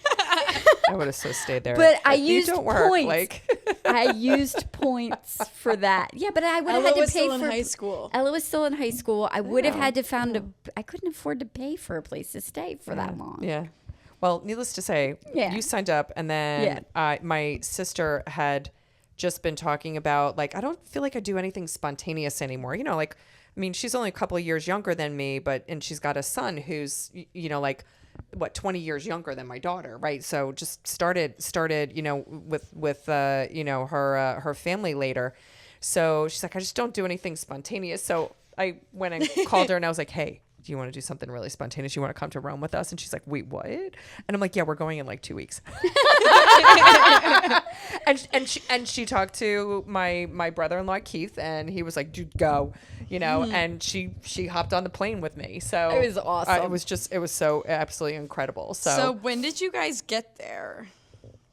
I would have so stayed there. But I You used don't work, points. like. I used points for that. Yeah, but I would have Ella had to was pay still for in high school. Ella was still in high school. I would have had to I couldn't afford to pay for a place to stay for that long. Yeah. Well, needless to say, Yeah. you signed up, and then my sister had just been talking about, like, I don't feel like I do anything spontaneous anymore. You know, like, I mean, she's only a couple of years younger than me, and she's got a son who's, you know, like, 20 years younger than my daughter, right? So just started, you know, with you know, her family later. So she's like, I just don't do anything spontaneous. So I went and called her and I was like, hey, do you want to do something really spontaneous? You want to come to Rome with us? And she's like, wait, what? And I'm like, yeah, we're going in like 2 weeks. and she talked to my brother-in-law Keith, and he was like, dude, go, you know. And she hopped on the plane with me. So It was awesome. It was so absolutely incredible. So when did you guys get there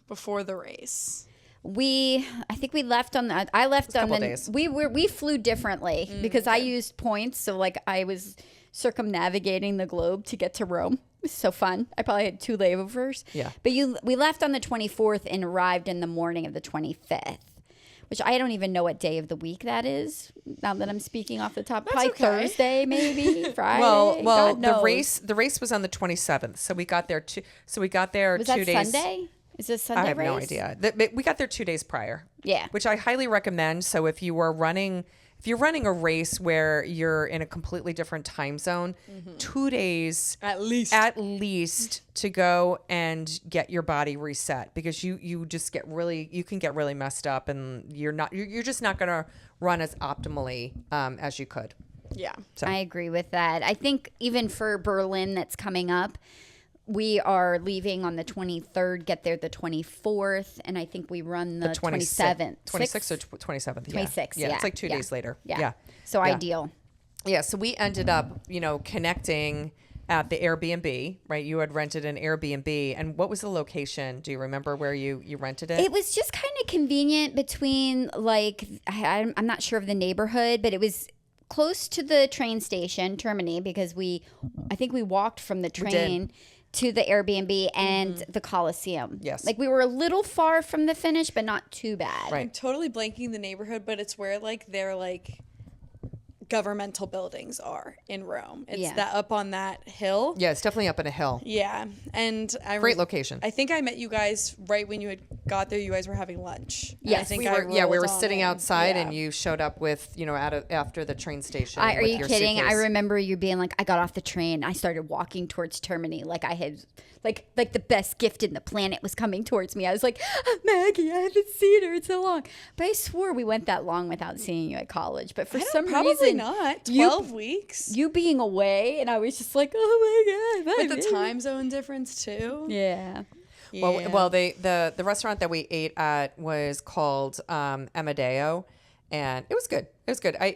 before the race? I think we left on the. I left on couple the. days. We flew differently because I used points. So like I was circumnavigating the globe to get to Rome. It was so fun. I probably had 2 layovers. Yeah. But we left on the 24th and arrived in the morning of the 25th, which I don't even know what day of the week that is. Now that I'm speaking off the top, probably okay. Thursday, maybe Friday. well, God knows. the race was on the 27th. So we got there Was 2 that days. Sunday? Is this Sunday I have race? no idea. We got there 2 days prior. Yeah. Which I highly recommend. So if you're running a race where you're in a completely different time zone, 2 days At least to go and get your body reset, because you just you can get really messed up, and you're just not going to run as optimally as you could. Yeah. So. I agree with that. I think even for Berlin that's coming up, we are leaving on the 23rd, get there the 24th, and I think we run the 27th. 26th or 27th. Yeah. 26th, Yeah. yeah. It's like 2 days later. Yeah. So Yeah. ideal. Yeah. So we ended up, connecting at the Airbnb, right? You had rented an Airbnb. And what was the location? Do you remember where you rented it? It was just kind of convenient between, like, I'm not sure of the neighborhood, but it was close to the train station, Termini, because I think we walked from the train to the Airbnb and the Colosseum. Yes. Like we were a little far from the finish, but not too bad. Right. I'm totally blanking the neighborhood, but it's where like their like governmental buildings are in Rome. It's that up on that hill. Yeah, it's definitely up on a hill. Yeah. And Great location. I think I met you guys right when you had got there. You guys were having lunch. And Yes. I think We were rolled sitting on in. outside, Yeah. and you showed up with, after the train station. Are with you your kidding? I suitcase. remember you being like, I got off the train. I started walking towards Termini. Like I had, like the best gift in the planet was coming towards me. I was like, Maggie, I haven't seen her in so long. But I swore we went that long without seeing you at college. But for some Probably reason, not. 12 weeks. you being away, and I was just like, oh my God. With the time zone difference too. Yeah. Yeah. Well, the restaurant that we ate at was called Amadeo, and it was good. It was good. I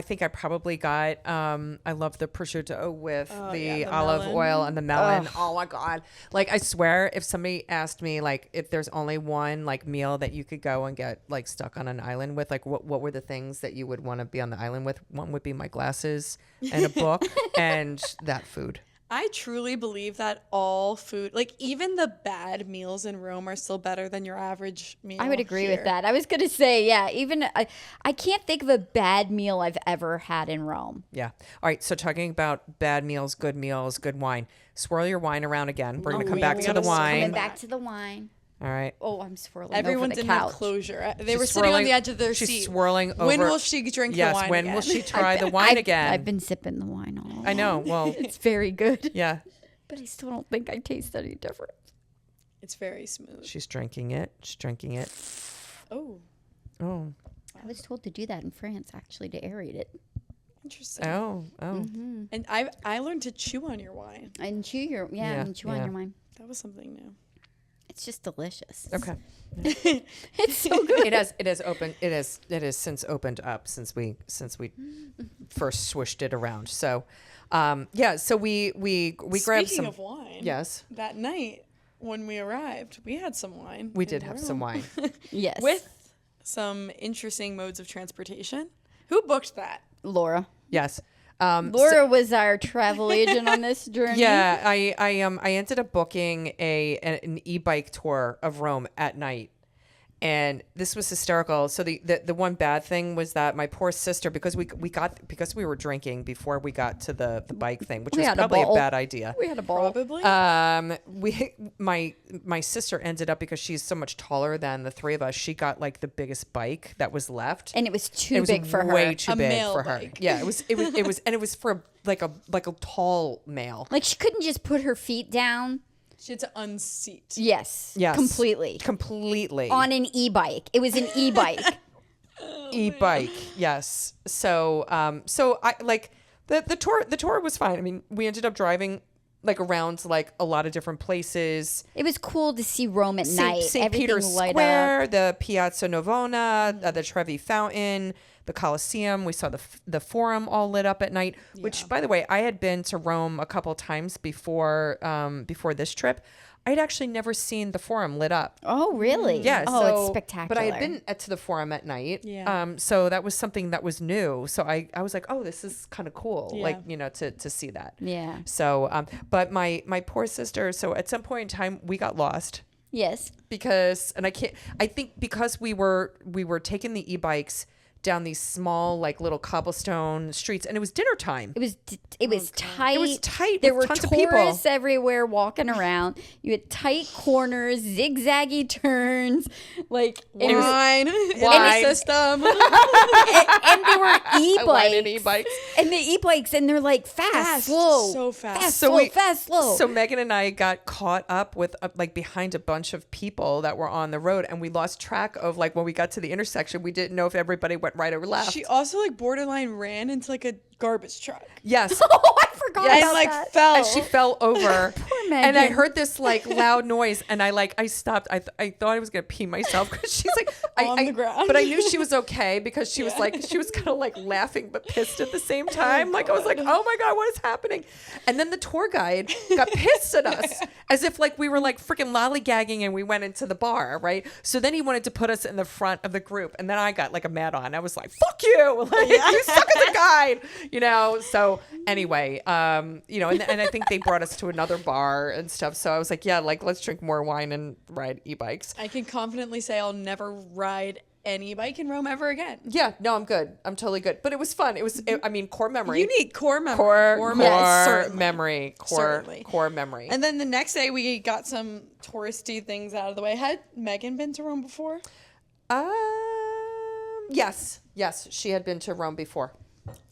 think I probably got. I love the prosciutto with the olive melon. oil and the melon. Oh my god! Like I swear, if somebody asked me like if there's only one like meal that you could go and get like stuck on an island with, like what were the things that you would want to be on the island with? One would be my glasses and a book and that food. I truly believe that all food, like even the bad meals in Rome, are still better than your average meal. I would agree here. with that. I was going to say, yeah, even I can't think of a bad meal I've ever had in Rome. Yeah. All right. So talking about bad meals, good wine. Swirl your wine around again. We're going to come back to the Coming wine. back to the wine. All right. Oh, I'm swirling Everyone's over in the that couch. closure. They She's were sitting on swirling- the edge of their she's seat. swirling When over- will she drink Yes. the wine When again? will she try the wine again? I've been sipping the wine all I know. Well, It's very good. yeah. But I still don't think I taste any different. It's very smooth. She's drinking it. She's drinking it. Oh, Oh. I was told to do that in France, actually, to aerate it. interesting. Oh. And I learned to chew on your wine. And chew your, Yeah, and chew on yeah. your wine. That was something new. It's just delicious. Okay. It's so good. It has opened. It has since opened up since we first swished it around. So, yeah. So we grabbed Speaking some. of wine, Yes, that night when we arrived, we had some wine. we in did have some Rome. wine. Yes. With some interesting modes of transportation. Who booked that? Laura. Yes. Laura was our travel agent on this journey. Yeah, I ended up booking an e-bike tour of Rome at night. And this was hysterical. So the one bad thing was that my poor sister, because we were drinking before we got to the bike thing, which We was had a probably a ball. bad idea. We had a ball. Probably. My sister ended up, because she's so much taller than the three of us, she got like the biggest bike that was left. And it was too It was big for her. way too A big male for her. bike. Yeah, it was, and it was for like a tall male. Like she couldn't just put her feet down. She had to unseat. Yes. Yes. Completely. Completely. On an e-bike. It was an e-bike. E-bike. Yes. So I like the tour was fine. I mean, we ended up driving like around like a lot of different places. It was cool to see Rome at night. St. Everything Peter's light Square, up. the Piazza Navona, the Trevi Fountain, the Colosseum. We saw the Forum all lit up at night. Which, by the way, I had been to Rome a couple times before this trip. I'd actually never seen the Forum lit up. Oh, really? Yeah, Oh, so, it's spectacular. But I had been to the Forum at night. Yeah. So that was something that was new. So I was like, oh, this is kind of cool. Yeah. Like, to see that. Yeah. So, but my poor sister. So at some point in time, we got lost Yes. because, and I think because we were taking the e-bikes down these small, like little cobblestone streets, and it was dinner time. It was tight. It was tight There with were tons of people. tourists everywhere walking around. You had tight corners, zigzaggy turns, like and, it was- Wine in Wine. the system. and there were Wine and e-bikes. e-bikes. And the e-bikes, and they're like fast, slow, so fast. fast, So slow, we- fast, slow. So Megan and I got caught up with like behind a bunch of people that were on the road, and we lost track of like when we got to the intersection, we didn't know if everybody went right or left. She also like borderline ran into like a garbage truck. Yes. Oh, I forgot And about like that. fell. And she fell over. Poor And I Megan. heard this like loud noise, and I stopped. I thought I was gonna pee myself because she's like On the ground. But I knew she was okay because she was like she was kind of like laughing but pissed at the same time. Like I was like, oh my god, what is happening? And then the tour guide got pissed at us as if like we were like freaking lollygagging and we went into the bar, right? So then he wanted to put us in the front of the group, and then I got like a mad on. I was like, fuck you, like you suck as a guide, So anyway, and I think they brought us to another bar and stuff. So I was like, yeah, like let's drink more wine and ride e-bikes. I can confidently say I'll never ride any bike in Rome ever again. Yeah, no, I'm good. I'm totally good. But it was fun. It was, core memory. You need core memory. core Certainly. memory. Certainly. Core memory. And then the next day we got some touristy things out of the way. Had Megan been to Rome before? Yes, she had been to Rome before.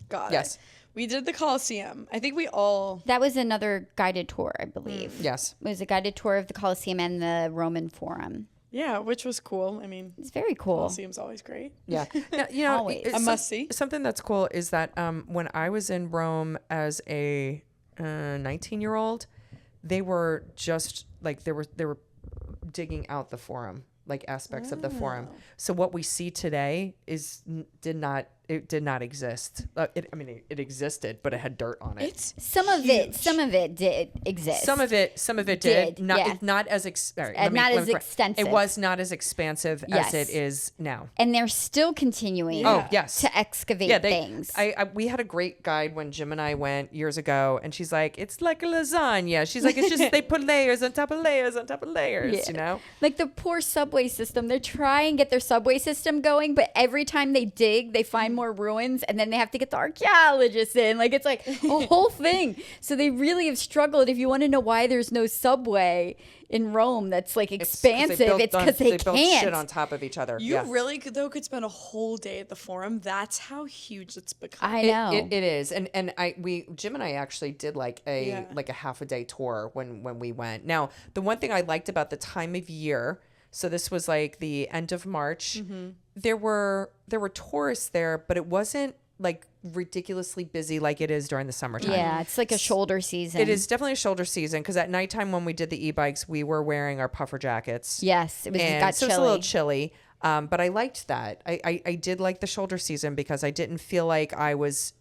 Got Yes. it. We did the Colosseum. I think we all... That was another guided tour, I believe. Yes. It was a guided tour of the Colosseum and the Roman Forum. Yeah, which was cool. I mean, It's very cool. Colosseum's always great. Yeah. Now, Always. it's A must-see. Something that's cool is that when I was in Rome as a 19-year-old, they were just like they were digging out the Forum, like aspects of the Forum. So what we see today did not did not exist. It existed, but it had dirt on it. It's Some of it did exist. Some of it did. Not yeah. not as extensive. It was not as expansive Yes. as it is now. And they're still continuing Oh, yes. to excavate things. We had a great guide when Jim and I went years ago, and she's like, it's like a lasagna. She's like, it's just they put layers on top of layers on top of layers, Yeah. you know? Like the poor subway system. They're trying to get their subway system going, but every time they dig, they find more ruins, and then they have to get the archaeologists in. Like, it's like a whole thing. So they really have struggled. If you want to know why there's no subway in Rome that's like expansive, it's because they built can't. shit on top of each other. You Yeah. really could spend a whole day at the Forum. That's how huge it's become. I know. It is, and Jim and I actually did like a half a day tour when we went. Now, the one thing I liked about the time of year, so this was like the end of March. Mm-hmm. There were tourists there, but it wasn't like ridiculously busy like it is during the summertime. Yeah, it's like a shoulder season. It is definitely a shoulder season because at nighttime when we did the e-bikes, we were wearing our puffer jackets. Yes, it got So chilly. it's a little chilly. But I liked that. I did like the shoulder season because I didn't feel like I was.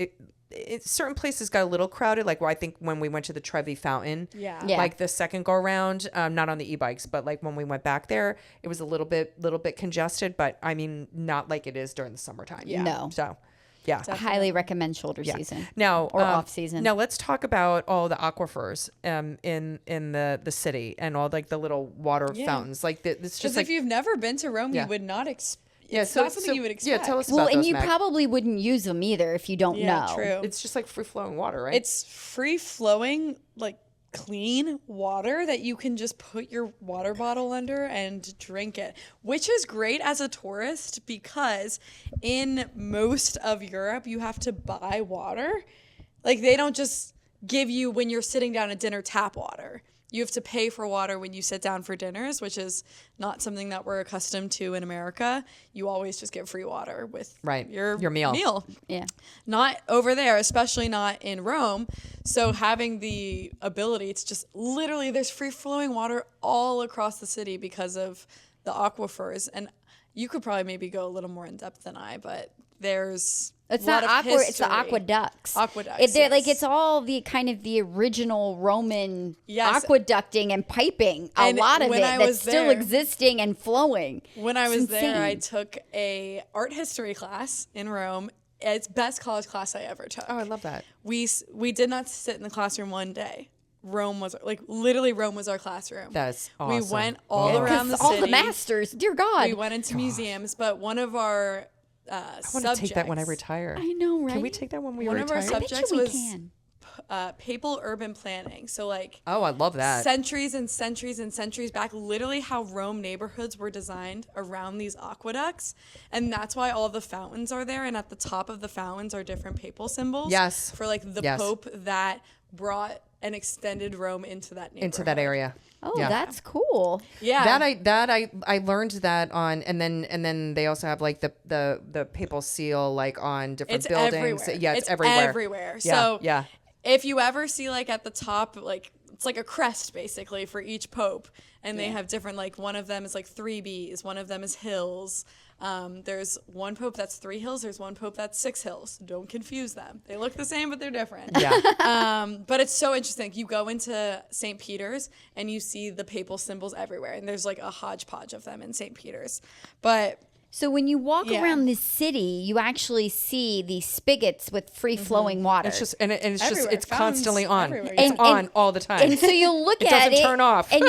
Certain places got a little crowded. Like I think when we went to the Trevi Fountain, Yeah. like the second go around, not on the e-bikes, but like when we went back there, it was a little bit congested. But I mean, not like it is during the summertime. Yeah. No. So. Yeah. I highly recommend shoulder season. Now, or off season. Now let's talk about all the aquifers in the city and all like the little water fountains. Like it's just Because like if you've never been to Rome, Yeah. you would not expect. Yeah, It's not something you would expect. Yeah, tell us Well, about and those, you Meg. probably wouldn't use them either if you don't know. True. It's just like free flowing water, right? It's free flowing, like clean water that you can just put your water bottle under and drink it, which is great as a tourist because in most of Europe, you have to buy water. Like they don't just give you when you're sitting down at dinner tap water. You have to pay for water when you sit down for dinners, which is not something that we're accustomed to in America. You always just get free water with your meal. Yeah. Not over there, especially not in Rome. So having the ability to just literally, there's free flowing water all across the city because of the aquifers. And you could probably maybe go a little more in depth than I, but there's It's a lot not of aqua. It's the history. aqueducts. Aqueducts, They're like yes. it's all the kind of the original Roman Yes. aqueducting and piping. A And lot of when it I that's was still there- existing and flowing. When I It's was there, I insane. took a art history class in Rome. It's best college class I ever took. oh, I love that. We did not sit in the classroom one day. Rome was literally Rome was our classroom. That's We awesome. went all Yeah. around the all city. the masters, dear God. We went into museums, but one of our I want to take that when I subjects- retire. I know, right? Can we take that when we One of our retire? I bet you subjects we was can. papal urban planning. So like Oh, I love that. centuries and centuries and centuries back, literally how Rome neighborhoods were designed around these aqueducts. And that's why all the fountains are there. And at the top of the fountains are different papal symbols. Yes. For like the Yes. Pope that brought and extended Rome into that neighborhood. Into that area. Oh, Yeah. that's cool. Yeah. I learned that on and then they also have like the papal seal like on different It's buildings. everywhere. Yeah, it's everywhere. everywhere. Yeah, So yeah. if you ever see like at the top, like it's like a crest basically for each pope, and they have different, like one of them is like 3 B's, one of them is hills. There's one pope that's 3 hills. There's one pope that's 6 hills. Don't confuse them. They look the same, but they're different. Yeah. But it's so interesting. You go into St. Peter's and you see the papal symbols everywhere, and there's like a hodgepodge of them in St. Peter's. But So when you walk Yeah. around the city, you actually see these spigots with free flowing water. It's just and it's Everywhere. it's Fountains constantly on. everywhere. It's And- on and- all the time. And so you'll look It at doesn't it turn off. and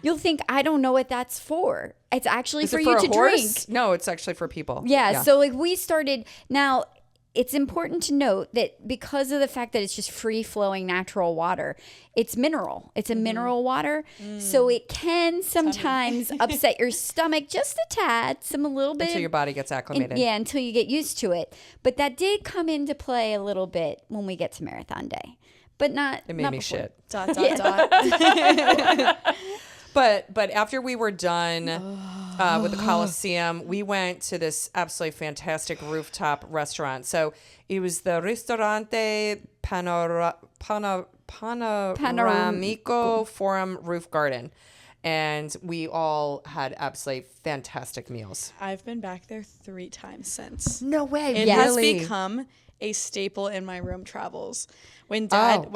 you'll think I don't know what that's for. It's actually Is for it you for to a horse? drink. No, it's actually for people. Yeah, so like we started now it's important to note that because of the fact that it's just free flowing natural water, it's mineral. It's a mineral water. So it can sometimes upset your stomach just a tad, a little bit. Until your body gets acclimated. Yeah, until you get used to it. But that did come into play a little bit when we get to marathon day. But not It made not me before. shit. dot, dot, dot. But after we were done with the Colosseum, we went to this absolutely fantastic rooftop restaurant. So it was the Ristorante Panoramico Forum Roof Garden. and we all had absolutely fantastic meals. I've been back there 3 times since. No way. It has become a staple in my Rome travels. When dad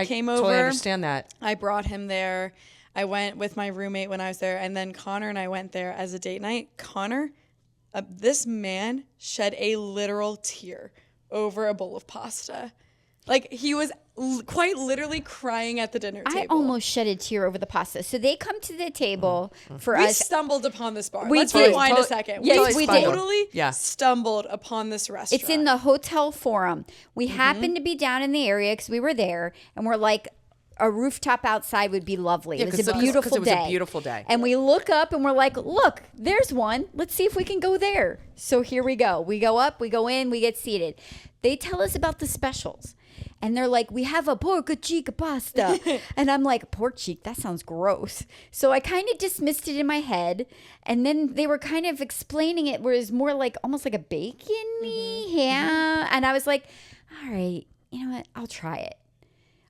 came over, totally understand that. I brought him there. I went with my roommate when I was there, and then Connor and I went there as a date night. Connor, this man shed a literal tear over a bowl of pasta. Like, he was quite literally crying at the dinner table. I almost shed a tear over the pasta. So they come to the table for We us. stumbled upon this bar. We Let's did. rewind a second. Yes, we did. totally Yeah. stumbled upon this restaurant. It's in the Hotel Forum. We happened to be down in the area because we were there, and we're like, a rooftop outside would be lovely. Yeah, it was a 'cause beautiful it was day. a beautiful day. And we look up and we're like, look, there's one. Let's see if we can go there. So here we go. We go up, we go in, we get seated. They tell us about the specials. And they're like, we have a pork cheek pasta. And I'm like, pork cheek? That sounds gross. So I kind of dismissed it in my head. And then they were kind of explaining it where it's more like almost like a bacon-y ham. And I was like, all right, you know what? I'll try it.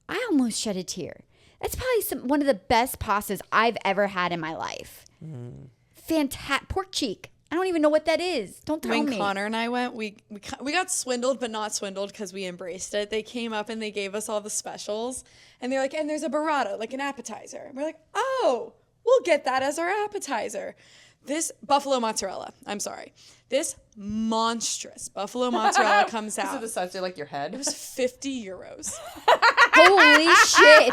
I almost shed a tear. That's probably one of the best pastas I've ever had in my life. Fantastic. Pork cheek. I don't even know what that is. Don't tell when me. Connor and I went, we got swindled, but not swindled because we embraced it. They came up and they gave us all the specials. And they're like, and there's a burrata, like an appetizer. And we're like, oh, we'll get that as our appetizer. This buffalo mozzarella, this monstrous buffalo mozzarella comes Is it out. the size of like your head? It was 50 euros. Holy shit.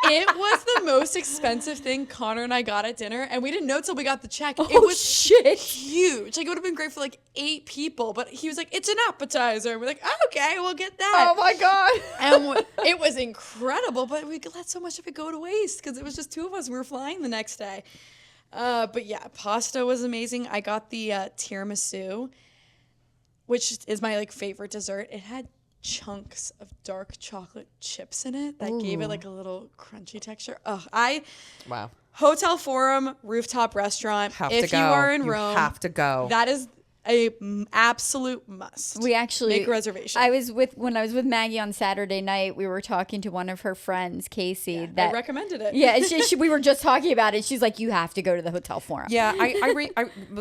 It was the most expensive thing Connor and I got at dinner, and we didn't know till we got the check. It was shit. huge. Like, it would have been great for like 8 people, but he was like, it's an appetizer. And we're like, oh, okay, we'll get that. Oh my god. And it was incredible, but we let so much of it go to waste because it was just 2 of us. We were flying the next day. But yeah, pasta was amazing. I got the tiramisu, which is my like favorite dessert. It had chunks of dark chocolate chips in it that gave it like a little crunchy texture. Wow. Hotel Forum rooftop restaurant. If you are in Rome, you have to go. that is a absolute must. We actually make a reservation. When I was with Maggie on Saturday night, we were talking to one of her friends, Casey. I recommended it. Yeah, we were just talking about it. She's like, you have to go to the Hotel Forum. Yeah,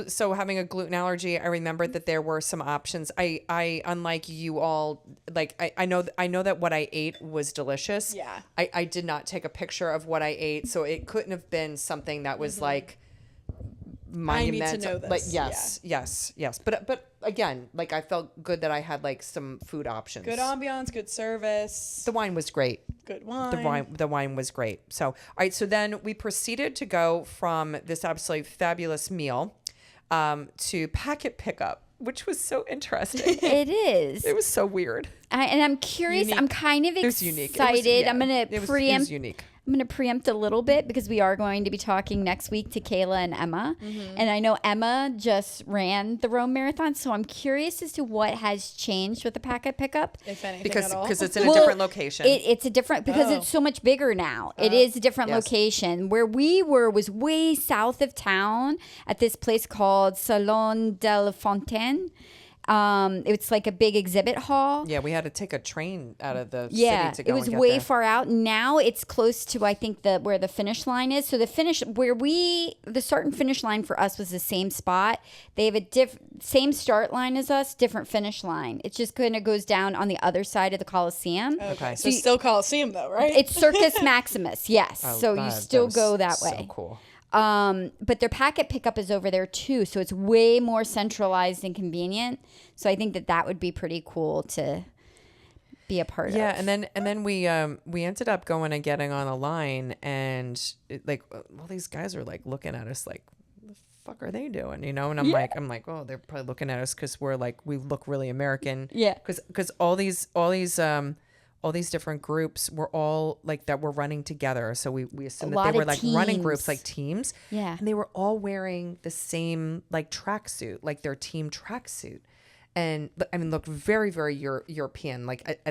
so having a gluten allergy, I remembered that there were some options. I unlike you all, like I know that what I ate was delicious. Yeah. I did not take a picture of what I ate, so it couldn't have been something that was like monumental. I need to know this. But yes. But again, like I felt good that I had like some food options. Good ambiance, good service, The wine was great. good wine. The wine was great. So, all right. So then we proceeded to go from this absolutely fabulous meal to packet pickup, which was so interesting. It is. It was so weird. And I'm curious. Unique. I'm kind of It was unique. excited. I'm going It to was preempt. unique. I'm going to preempt a little bit because we are going to be talking next week to Kayla and Emma. And I know Emma just ran the Rome Marathon, so I'm curious as to what has changed with the packet pickup. If anything Because at all. it's in a different location. It's a different, because it's so much bigger now. It is a different Yes. location. Where we were was way south of town at this place called Salon de la Fontaine. It's like a big exhibit hall. Yeah, we had to take a train out of the Yeah, city to go it was and get way there. far out. Now it's close to, I think, where the finish line is. So the start and finish line for us was the same spot. They have a same start line as us, different finish line. It just kind of goes down on the other side of the Colosseum. Okay. So still Colosseum though, right? It's Circus Maximus, yes. so you still go that way. So cool. But their packet pickup is over there too, so it's way more centralized and convenient. So I think that would be pretty cool to be a part of. Yeah, and then we ended up going and getting on a line, and all these guys are like looking at us like, the fuck are they doing, you know? And I'm like, oh, they're probably looking at us because we're like, we look really American. Yeah. Because all these different groups were all like that were running together. So we assumed that they were like running groups, like teams. Yeah. And they were all wearing the same like tracksuit, like their team tracksuit. And I mean, looked very, very European, like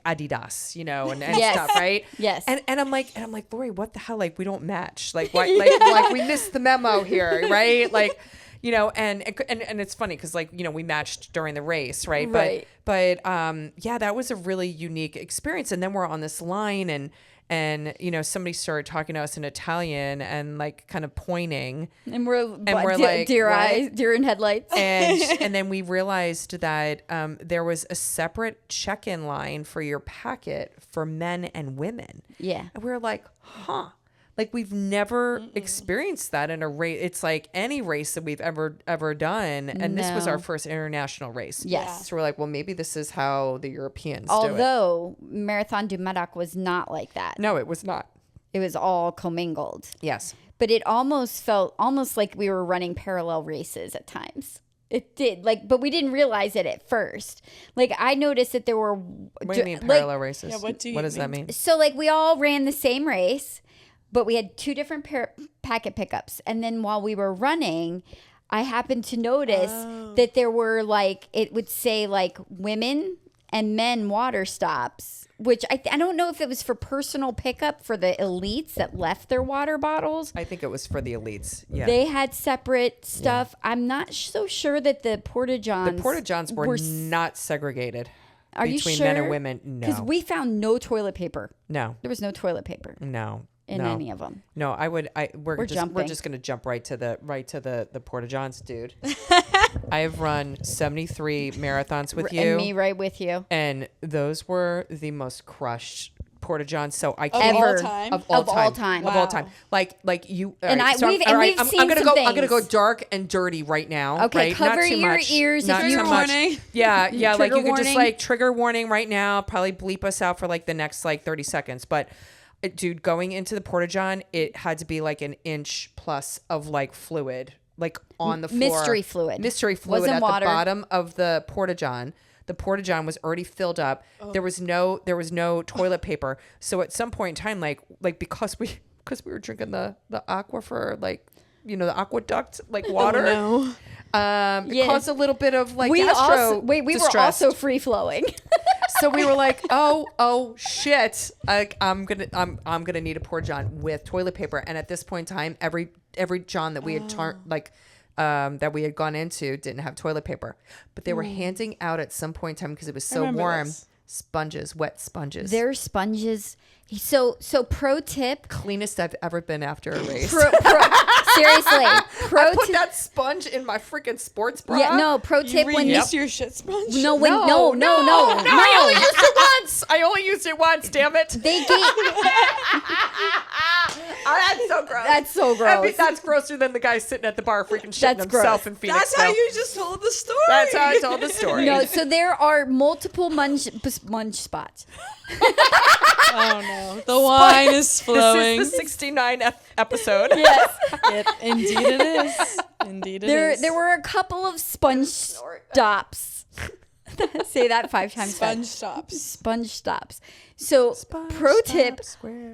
Adidas, you know, and Yes. stuff, right? Yes. And I'm like, Lori, what the hell? Like, we don't match. Like, why? Like we missed the memo here, right? Like, you know, and it's funny because, like, you know, we matched during the race, right? Right. But yeah, that was a really unique experience. And then we're on this line, and and somebody started talking to us in Italian and like kind of pointing, And we're like, deer what? eyes, deer in headlights. and then we realized that there was a separate check-in line for your packet for men and women. Yeah. And we were like, huh. Like we've never experienced that in a race. It's like any race that we've ever done, and this was No. our first international race. Yes. So we're like, well, maybe this is how the Europeans do it. Although Marathon du Marathon was not like that. No, it was not. It was all commingled. Yes. But it almost felt like we were running parallel races at times. It did, but we didn't realize it at first. Like I noticed that there were. What do you mean parallel races? Yeah, what does that mean? So we all ran the same race, but we had two different packet pickups. And then while we were running, I happened to notice that there were it would say women and men water stops, which I don't know if it was for personal pickup for the elites that left their water bottles. I think it was for the elites. Yeah. They had separate stuff. Yeah. I'm not so sure that the Porta-Johns. The Porta-Johns were not segregated. Are you between sure? men and women. No. Because we found no toilet paper. No. There was no toilet paper. No. In any of them. No, we're jumping. just gonna jump right to the Porta-Johns, dude. I have run 73 marathons with you. And me right with you. And those were the most crushed Porta-Johns. So I Of can't all time? Of all time. Of all time. Like you. And all right, we've seen I'm gonna some go. I'm gonna go things. dark and dirty right now. Okay, right? cover Not too your much. ears Not if too you much. warning. Yeah, like Trigger you could just warning. trigger warning right now. Probably bleep us out for the next 30 seconds. But dude, going into the Porta-John, it had to be an inch plus of fluid, on the floor. Mystery fluid. Wasn't at water. the bottom of the Porta-John. The Porta-John was already filled up. There was no toilet paper. So at some point in time, because we were drinking the aquifer, the aqueduct water. Oh, no. It caused a little bit of We were distress. also free flowing. So we were like, oh shit! I'm gonna need a Porta-John with toilet paper. And at this point in time, every John that we had that we had gone into didn't have toilet paper, but they were handing out at some point in time because it was so warm. This. Sponges, wet sponges. They're sponges. So pro tip. Cleanest I've ever been after a race. Seriously. I put that sponge in my freaking sports bra. Yeah, no, pro tip when you Reuse your shit sponge. No. I only used it once. I only used it once. Damn it. They gave That's so gross. That's so I gross. mean, that's grosser than the guy sitting at the bar freaking shitting That's himself gross. in Phoenix. That's how you just told the story. That's how I told the story. No, so there are multiple munch spots. Oh no, the wine is flowing. This is the 69 episode. Yes. Indeed it is. Indeed it is. There were a couple of sponge stops. Say that 5 times Sponge fast. stops. Sponge stops. So pro tip,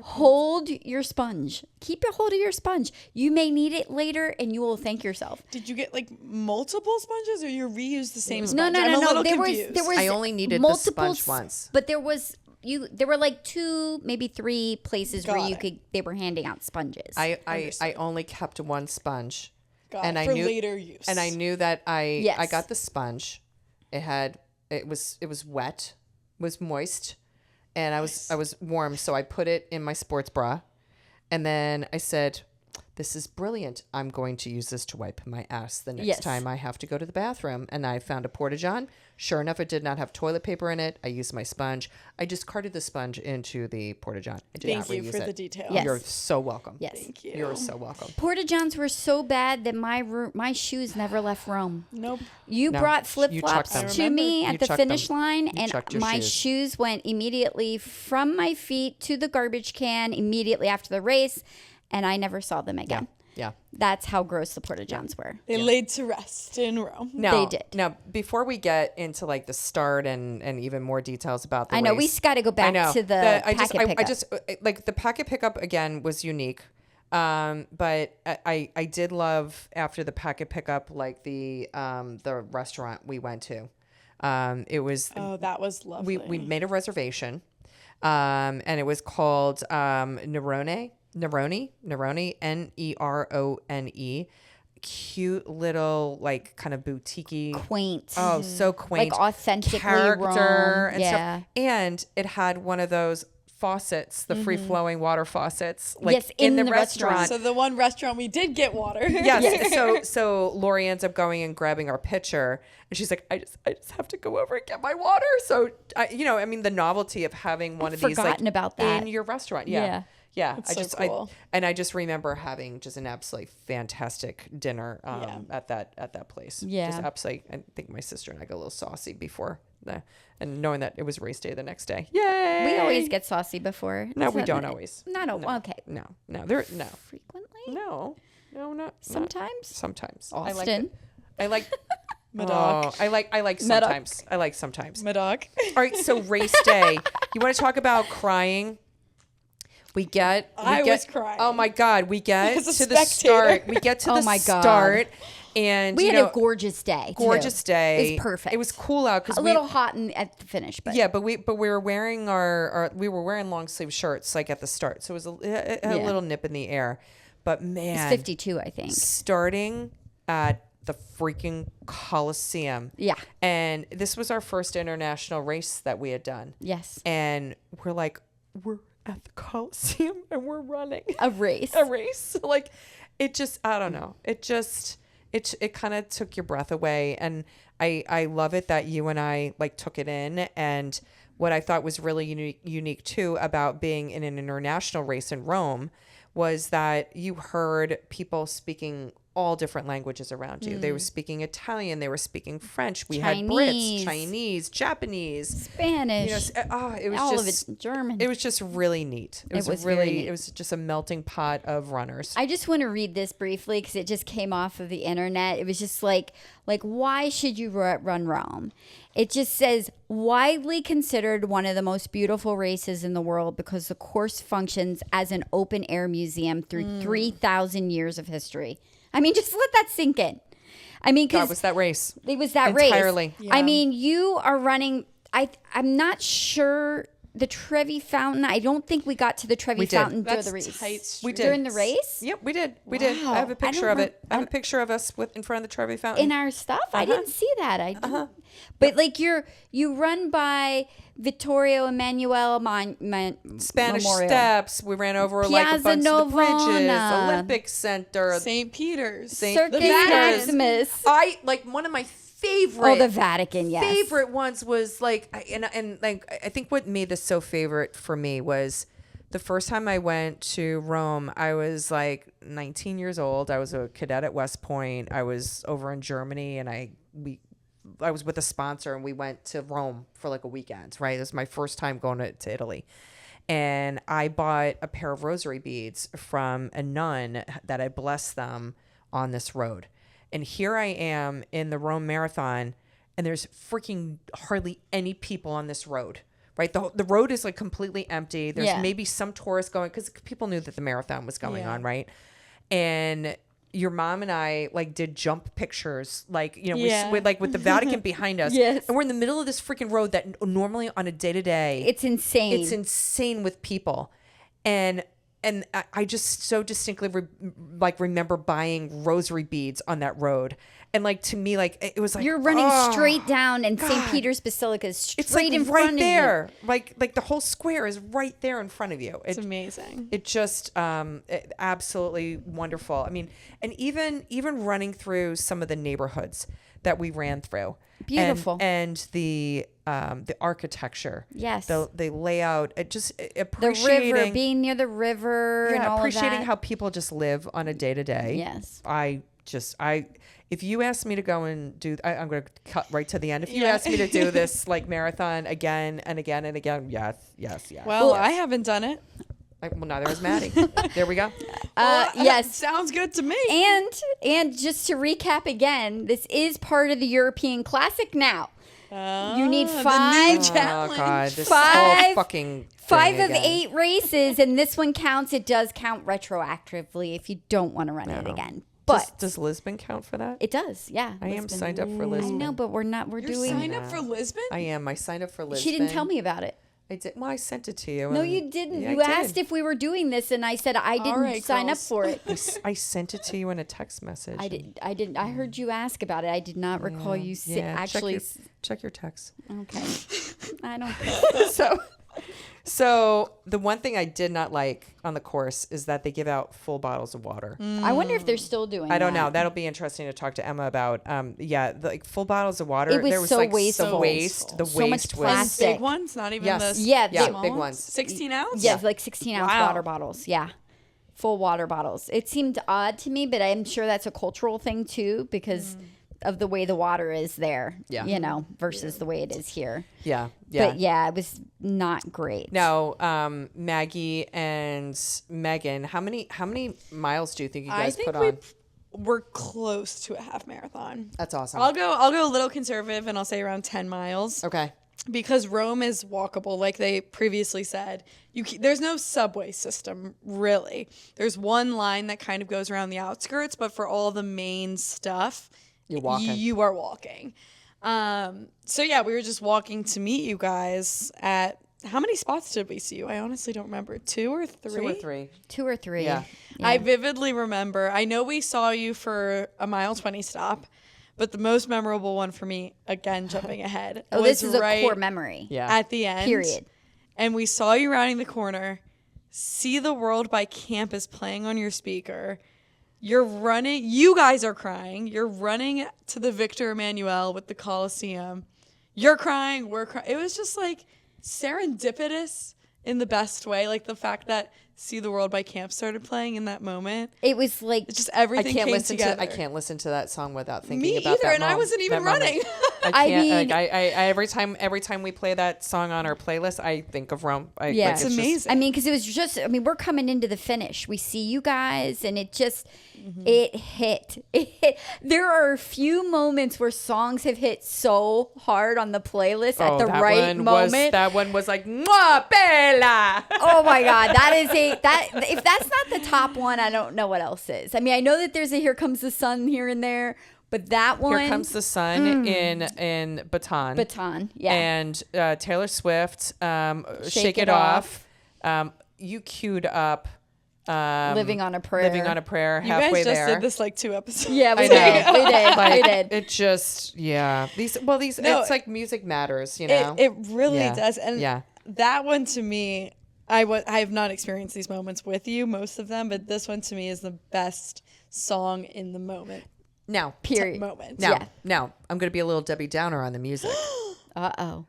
hold your sponge. Keep a hold of your sponge. You may need it later and you will thank yourself. Did you get multiple sponges or you reused the same No, sponge? I'm a little There confused. was I only needed the multiple sponge once. But there were 2, maybe 3 places where Got it. they were handing out sponges. I only kept one sponge. Got and it. I For knew later use. And I knew that I Yes. got the sponge. It was wet, was moist, and I was warm, so I put it in my sports bra. And then I said, this is brilliant. I'm going to use this to wipe my ass the next time I have to go to the bathroom. And I found a Porta-John. Sure enough, it did not have toilet paper in it. I used my sponge. I discarded the sponge into the Porta-John. I did not reuse it. Thank you for the detail. Yes. You're so welcome. Yes. Thank you. You're so welcome. Porta-Johns were so bad that my shoes never left Rome. Nope. You No, brought you flip-flops chucked them. to me You at the chucked finish them. line, You and chucked your my shoes. shoes went immediately from my feet to the garbage can immediately after the race, and I never saw them again. Yeah. That's how gross the Porta-Johns were. They laid to rest in Rome. Now, They did. Now, before we get into the start and even more details about the I know, race, we got to go back to the packet pickup. I just the packet pickup again was unique. But I did love after the packet pickup, the restaurant we went to. It was Oh, that was lovely. we made a reservation, and it was called Nerone, Nerone. Cute little kind of boutique-y. Quaint. Oh, so quaint. Like authentically character Rome. and Yeah. stuff. And it had one of those faucets, the free flowing water faucets, Yes, in the restaurant. So the one restaurant we did get water. Yes. So Lori ends up going and grabbing our pitcher, and she's like, I just have to go over and get my water. So the novelty of having one of these forgotten about that. in your restaurant. Yeah. Yeah. That's so cool. I just remember having just an absolutely fantastic dinner at that place. Yeah. Just absolutely. I think my sister and I got a little saucy before and knowing that it was race day the next day. Yay! We always get saucy before. No, Is we that don't always. Not No. okay. No. Frequently? No, not Sometimes? sometimes. Austin. I like Madoc. I like sometimes. I like sometimes. Madoc. All right, so race day. You want to talk about crying? I was crying. Oh my God, we get As a to the start. We get to Oh the my God. start, and We had a gorgeous day. gorgeous too. day. It was perfect. It was cool out because a little hot at the finish, but yeah, but we were wearing we were wearing long sleeve shirts like at the start, so it was it had a Yeah. little nip in the air. But man, it's 52, I think. starting at the freaking Colosseum. Yeah. And this was our first international race that we had done. Yes. And we're at the Colosseum and we're running A race. a race. Like it just, I don't know. It kind of took your breath away. And I love it that you and I took it in. And what I thought was really unique too about being in an international race in Rome was that you heard people speaking all different languages around you. They were speaking Italian. They were speaking French. We had Brits, Chinese, Japanese, Spanish. it was all just, of it German. It was just really neat. It was very really, neat. it was just a melting pot of runners. I just want to read this briefly because it just came off of the internet. It was just like why should you run Rome? It just says, widely considered one of the most beautiful races in the world because the course functions as an open air museum through 3,000 years of history. I mean, just let that sink in. I mean, because that was that race. It was that Entirely. race. Yeah. I mean, you are running. I'm not sure the Trevi Fountain. I don't think we got to the Trevi We did. Fountain during That's the race. tight street. We did. During the race? Yep, we did. We did. I have a picture of it. I have a picture of us in front of the Trevi Fountain. In our stuff? I didn't see that. I didn't. But you run by Vittorio Emanuele Spanish Memorial. Steps. We ran over a Piazza bunch of the bridges. Navona. Olympic Center. St. Peter's. Circus Peter's. Maximus. I one of my favorite. Oh, the Vatican, yes. Favorite ones was I think what made this so favorite for me was the first time I went to Rome. I was 19 years old. I was a cadet at West Point. I was over in Germany, and I was with a sponsor, and we went to Rome for a weekend. Right, it was my first time going to Italy. And I bought a pair of rosary beads from a nun that had blessed them on this road. And here I am in the Rome Marathon, and there's freaking hardly any people on this road, right? The road is completely empty. There's maybe some tourists going because people knew that the marathon was going on, right? And your mom and I did jump pictures, with the Vatican behind us. Yes. And we're in the middle of this freaking road that normally on a day to day, It's insane. it's insane with people. And I just so distinctly remember buying rosary beads on that road. And to me, it was You're running straight down, and St. Peter's Basilica is it's straight in right front there. Like the whole square is right there in front of you. It's amazing. It just absolutely wonderful. I mean, and even running through some of the neighborhoods that we ran through. Beautiful. And the architecture. Yes. The layout. Just the appreciating river, being near the river, and all appreciating of that. how people just live on a day to day. Yes. If you ask me to go and do, I'm going to cut right to the end. If you ask me to do this marathon again and again and again, yes. Well, I haven't done it. Well, neither has Maddie. There we go. Yes. Sounds good to me. And just to recap again, this is part of the European Classic now. You need The new five challenge. Oh God, this Five- whole fucking Five thing of again. 8 races, and this one counts. It does count retroactively if you don't want to run it again. But Does Lisbon count for that? it does, yeah. I am Lisbon. signed up for I Lisbon. know, but we're not. We're You're doing. signed up for Lisbon? I am. I signed up for Lisbon. She didn't tell me about it. I did. Well, I sent it to you. No, and- you didn't. Yeah, You I did. asked if we were doing this, and I said I didn't right, sign up girls. for it. I sent it to you in a text message. I didn't. I heard you ask about it. I did not recall you Yeah, actually. check your text. Okay. I don't. So So the one thing I did not like on the course is that they give out full bottles of water. I wonder if they're still doing I don't that. know. That'll be interesting to talk to Emma about. Like full bottles of water. It was there was so like wasteful. some waste. The So much waste was plastic. Big ones, not even Yes. the Yeah, yeah, small big ones. 16 ounce. Yeah, like 16-ounce Wow. water bottles. Yeah, full water bottles. It seemed odd to me, but I'm sure that's a cultural thing too because of the way the water is there. Yeah. You know, versus the way it is here. Yeah. Yeah. But yeah, it was not great. Now, Maggie and Megan, how many miles do you think you guys put on? We're close to a half marathon. That's awesome. I'll go a little conservative and I'll say around 10 miles. Okay. Because Rome is walkable, like they previously said. There's no subway system, really. There's one line that kind of goes around the outskirts, but for all the main stuff, You're walking. you are walking. So yeah, we were just walking to meet you guys at, how many spots did we see you? I honestly don't remember. 2 or 3? 2 or 3. 2 or 3. Yeah. I vividly remember. I know we saw you for a mile 20 stop, but the most memorable one for me, again, jumping ahead, Oh, was this is right a core memory. Yeah. at the end. Period. And we saw you rounding the corner, See the World by Campus playing on your speaker. You're running. You guys are crying. You're running to the Victor Emmanuel with the Colosseum. You're crying. We're crying. It was just like serendipitous in the best way. Like the fact that See the World by Camp started playing in that moment. It was like It's just everything came together. I can't listen to that song without thinking Me about either, that and I moment- wasn't even that moment. running. I can't. mean- like, I every time we play that song on our playlist, I think of Rome. Yeah. Like, It's just- amazing. I mean, because it was just, I mean, we're coming into the finish. We see you guys, and it just, Mm-hmm. it hit. It hit. There are a few moments where songs have hit so hard on the playlist at the that right one moment. that one was like, Mwah, Bella. Oh my God, that is if that's not the top one, I don't know what else is. I mean, I know that there's a Here Comes the Sun here and there, but that one, Here Comes the Sun in Baton. Baton, yeah. And Taylor Swift, Shake It Off. You queued up Living on a Prayer. Living on a Prayer You halfway guys just there. did this like 2 episodes. Yeah, we I did. know. We did. Like, We did. It just, yeah. No, It's like music matters, you know? It really Yeah. does. And Yeah. that one to me, I have not experienced these moments with you, most of them, but this one to me is the best song in the moment. Now, Period. Moment. Yeah. now, I'm going to be a little Debbie Downer on the music. Uh-oh.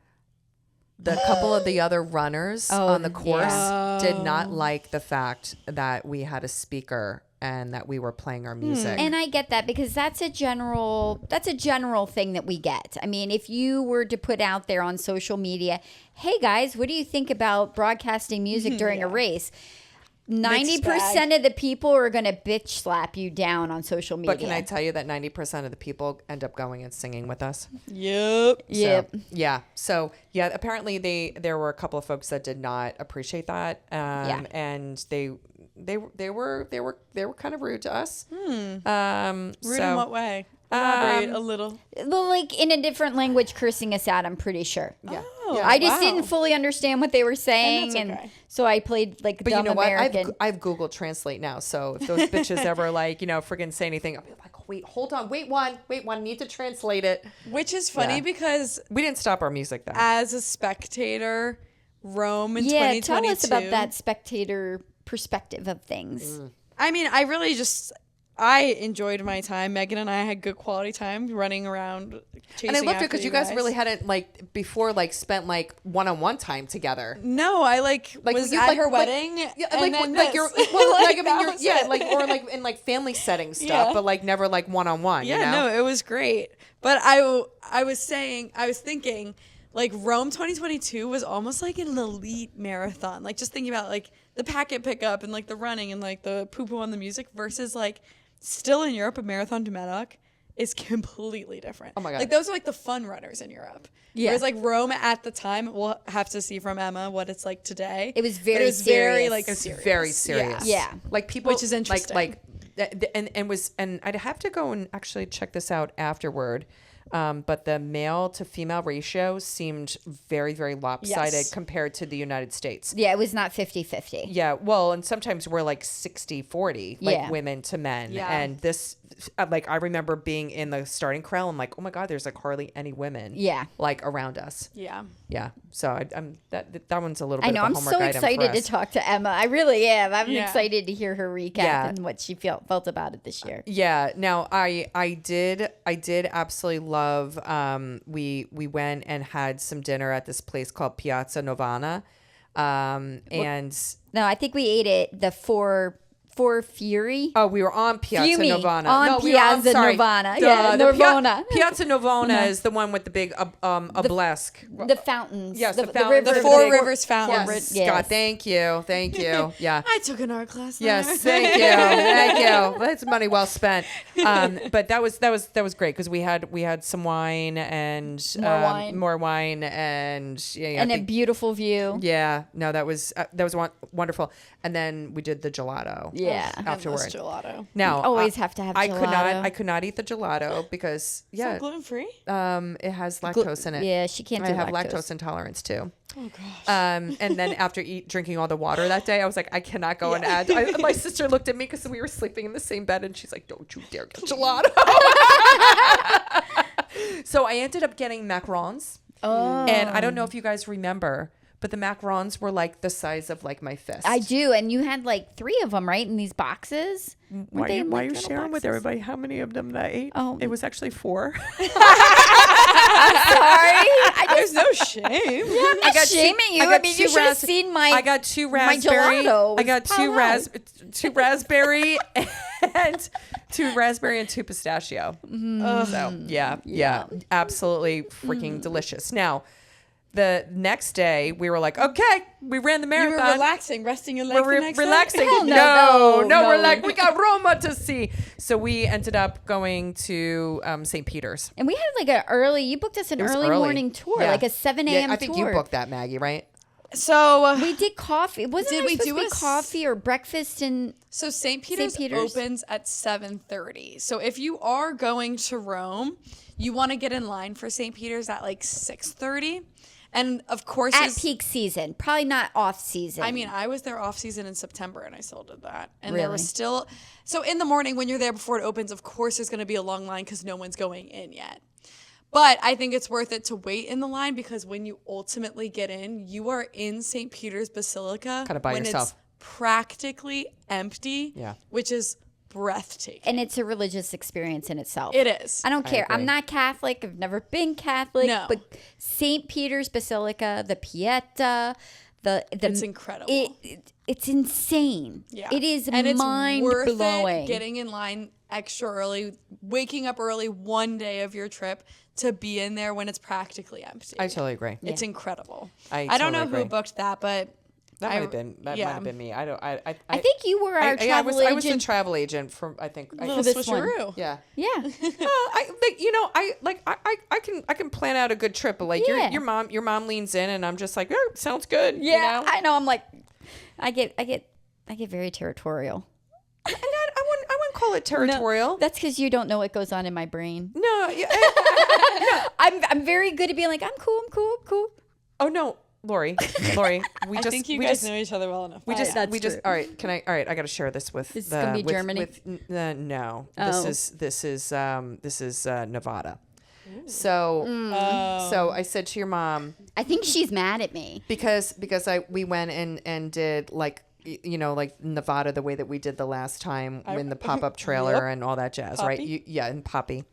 The couple of the other runners on the course yeah. did not like the fact that we had a speaker and that we were playing our music. And I get that because that's a general thing that we get. I mean, if you were to put out there on social media, hey guys, what do you think about broadcasting music during a race? 90% of the people are going to bitch slap you down on social media. But can I tell you that 90% of the people end up going and singing with us? Yep. Yep. So, yeah. So yeah, apparently there were a couple of folks that did not appreciate that. And they were kind of rude to us. Rude in what way? Elaborate a little. Well, like in a different language, cursing us out, I'm pretty sure. Yeah. Oh, I just wow. didn't fully understand what they were saying. And that's okay. So I played like But dumb you know what? American. I've Google Translate now. So if those bitches ever friggin' say anything, I'll be like, wait, hold on. Wait one, need to translate it. Which is funny Yeah. because We didn't stop our music though. as a spectator, Rome in yeah, 2022. tell us about that spectator perspective of things. I mean, I enjoyed my time. Megan and I had good quality time running around chasing And I loved it after because you guys really hadn't before spent one-on-one time together. No, I was you, at her wedding. Yeah, and then you're this. you're That was it. in family setting stuff, Yeah. but never one-on-one. Yeah, you know? no, it was great. But I was thinking, Rome 2022 was almost like an elite marathon. Just thinking about the packet pickup and the running and the poo-poo on the music versus still in Europe, a Marathon du Médoc is completely different. Oh my God. Those are the fun runners in Europe. Yeah. Whereas Rome at the time, we'll have to see from Emma what it's like today. It was But very serious. It's very serious. Yeah. People, Which is interesting. And I'd have to go and actually check this out afterward. But the male to female ratio seemed very, very lopsided Yes. compared to the United States. Yeah, it was not 50-50. Yeah, well, and sometimes we're 60-40, Yeah. women to men. Yeah. And this like I remember being in the starting corral. I'm like, oh my God, there's like hardly any women. Yeah. Like around us. Yeah. Yeah. So I'm that one's a little bit I know. of a I'm homework so item for excited to us. talk to Emma. I really am. I'm Yeah. excited to hear her recap Yeah. and what she felt about it this year. Yeah. Now I did absolutely love. We went and had some dinner at this place called Piazza Navona, and No, I think we ate it the Four Fury. oh, we were on Piazza Fiumi, Navona. on No, we were Piazza sorry. Navona. Duh, Yeah, the Navona. Piazza Navona is the one with the big obelisk. The fountains. Yes, the the fountain- river. The the Four big- Rivers Fountains. Yes, Yes. God, thank you. Yeah. I took an art class there. Yes, thank you. That's money well spent. But that was great because we had some wine and more wine and yeah, And a beautiful view. yeah. No, that was wonderful. And then we did the gelato. Yeah. Afterward. Endless gelato. Now Always have to have I gelato. could not eat the gelato because Is yeah, that gluten free? it has lactose in it. Yeah, she can't I do have lactose. lactose intolerance too. Oh gosh. And then after drinking all the water that day, I was like, I cannot go and add. My sister looked at me because we were sleeping in the same bed, and she's like, "Don't you dare get gelato." So I ended up getting macarons, and I don't know if you guys remember, but the macarons were like the size of like my fist. I do, and you had like 3 of them, right, in these boxes. Why they are like you little sharing with boxes? everybody how many of them that I ate? Oh. It was actually 4. Sorry, There's no shame. I'm not shaming you. I mean, you should have seen my. I got 2 raspberry. gelato I got was 2 Palette. two raspberry and 2 raspberry and 2 pistachio. So yeah, absolutely freaking delicious. Now, the next day we were like, okay, we ran the You marathon. were relaxing, resting your legs We're the next day? relaxing. Hell No, no. we're like, we got Roma to see. So we ended up going to St. Peter's. And we had like an early. You booked us an It was early morning tour, Yeah. like a 7 a.m. I think tour. you booked that, Maggie, right? So We did coffee. Wasn't Did there we supposed do to be a coffee or breakfast and So St. Peter's, Peter's? opens at 7:30. So if you are going to Rome, you want to get in line for St. Peter's at like 6:30. And of course, at peak season? Probably not off season. I mean, I was there off season in September and I still did that. And there was Really? still, so in the morning when you're there before it opens, of course there's going to be a long line because no one's going in yet. But I think it's worth it to wait in the line because when you ultimately get in, you are in St. Peter's Basilica Kinda by when yourself. it's practically empty, Yeah. which is breathtaking. and it's a religious experience in itself. It is. I don't care. agree. I'm not Catholic. I've never been Catholic. No. But St. Peter's Basilica, the Pieta, the It's incredible. It's insane. Yeah. It is and it's mind worth blowing. it getting in line extra early, waking up early one day of your trip to be in there when it's practically empty. I totally agree. It's incredible. I don't know totally agree. who booked that, but That I- might have been yeah. might have been me. I don't. I think you were our travel I was the agent. travel agent from. I think. little this one. switcheroo. Yeah. Yeah. I can plan out a good trip, but like Yeah. your mom leans in, and I'm just like, oh, sounds good. Yeah. You know? I know. I'm like, I get very territorial. And I wouldn't call it territorial. That's because you don't know what goes on in my brain. No. Yeah, I'm very good at being like, I'm cool. oh no, Lori. We I just. think you we guys just, know each other well enough. We just. That's we just. true. All right. Can I? All right. I got to share this with. Is this gonna be Germany? No. Oh. This is Nevada. So so I said to your mom, I think she's mad at me. because we went and did like like Nevada the way that we did the last time in the pop-up trailer Yep. and all that jazz, Poppy? right? And Poppy,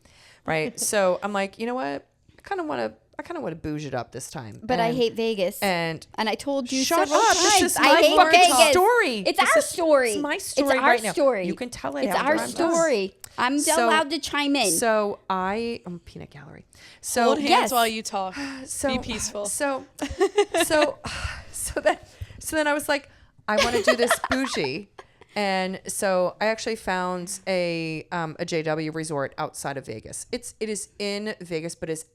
right? So I'm like, you know what? I kind of want to bouge it up this time. But I And- hate Vegas. And I told you shut several up! times. This is I my hate fucking Vegas. story. It's This our is- story. It's my story It's our right now. story. You can tell it It's after our I'm done. story. I'm So- allowed to chime in. So I'm peanut gallery. So Hold hands yes. while you talk. so Be peaceful. So then I was like, I want to do this bougie, and so I actually found a JW resort outside of Vegas. It is in Vegas, but it's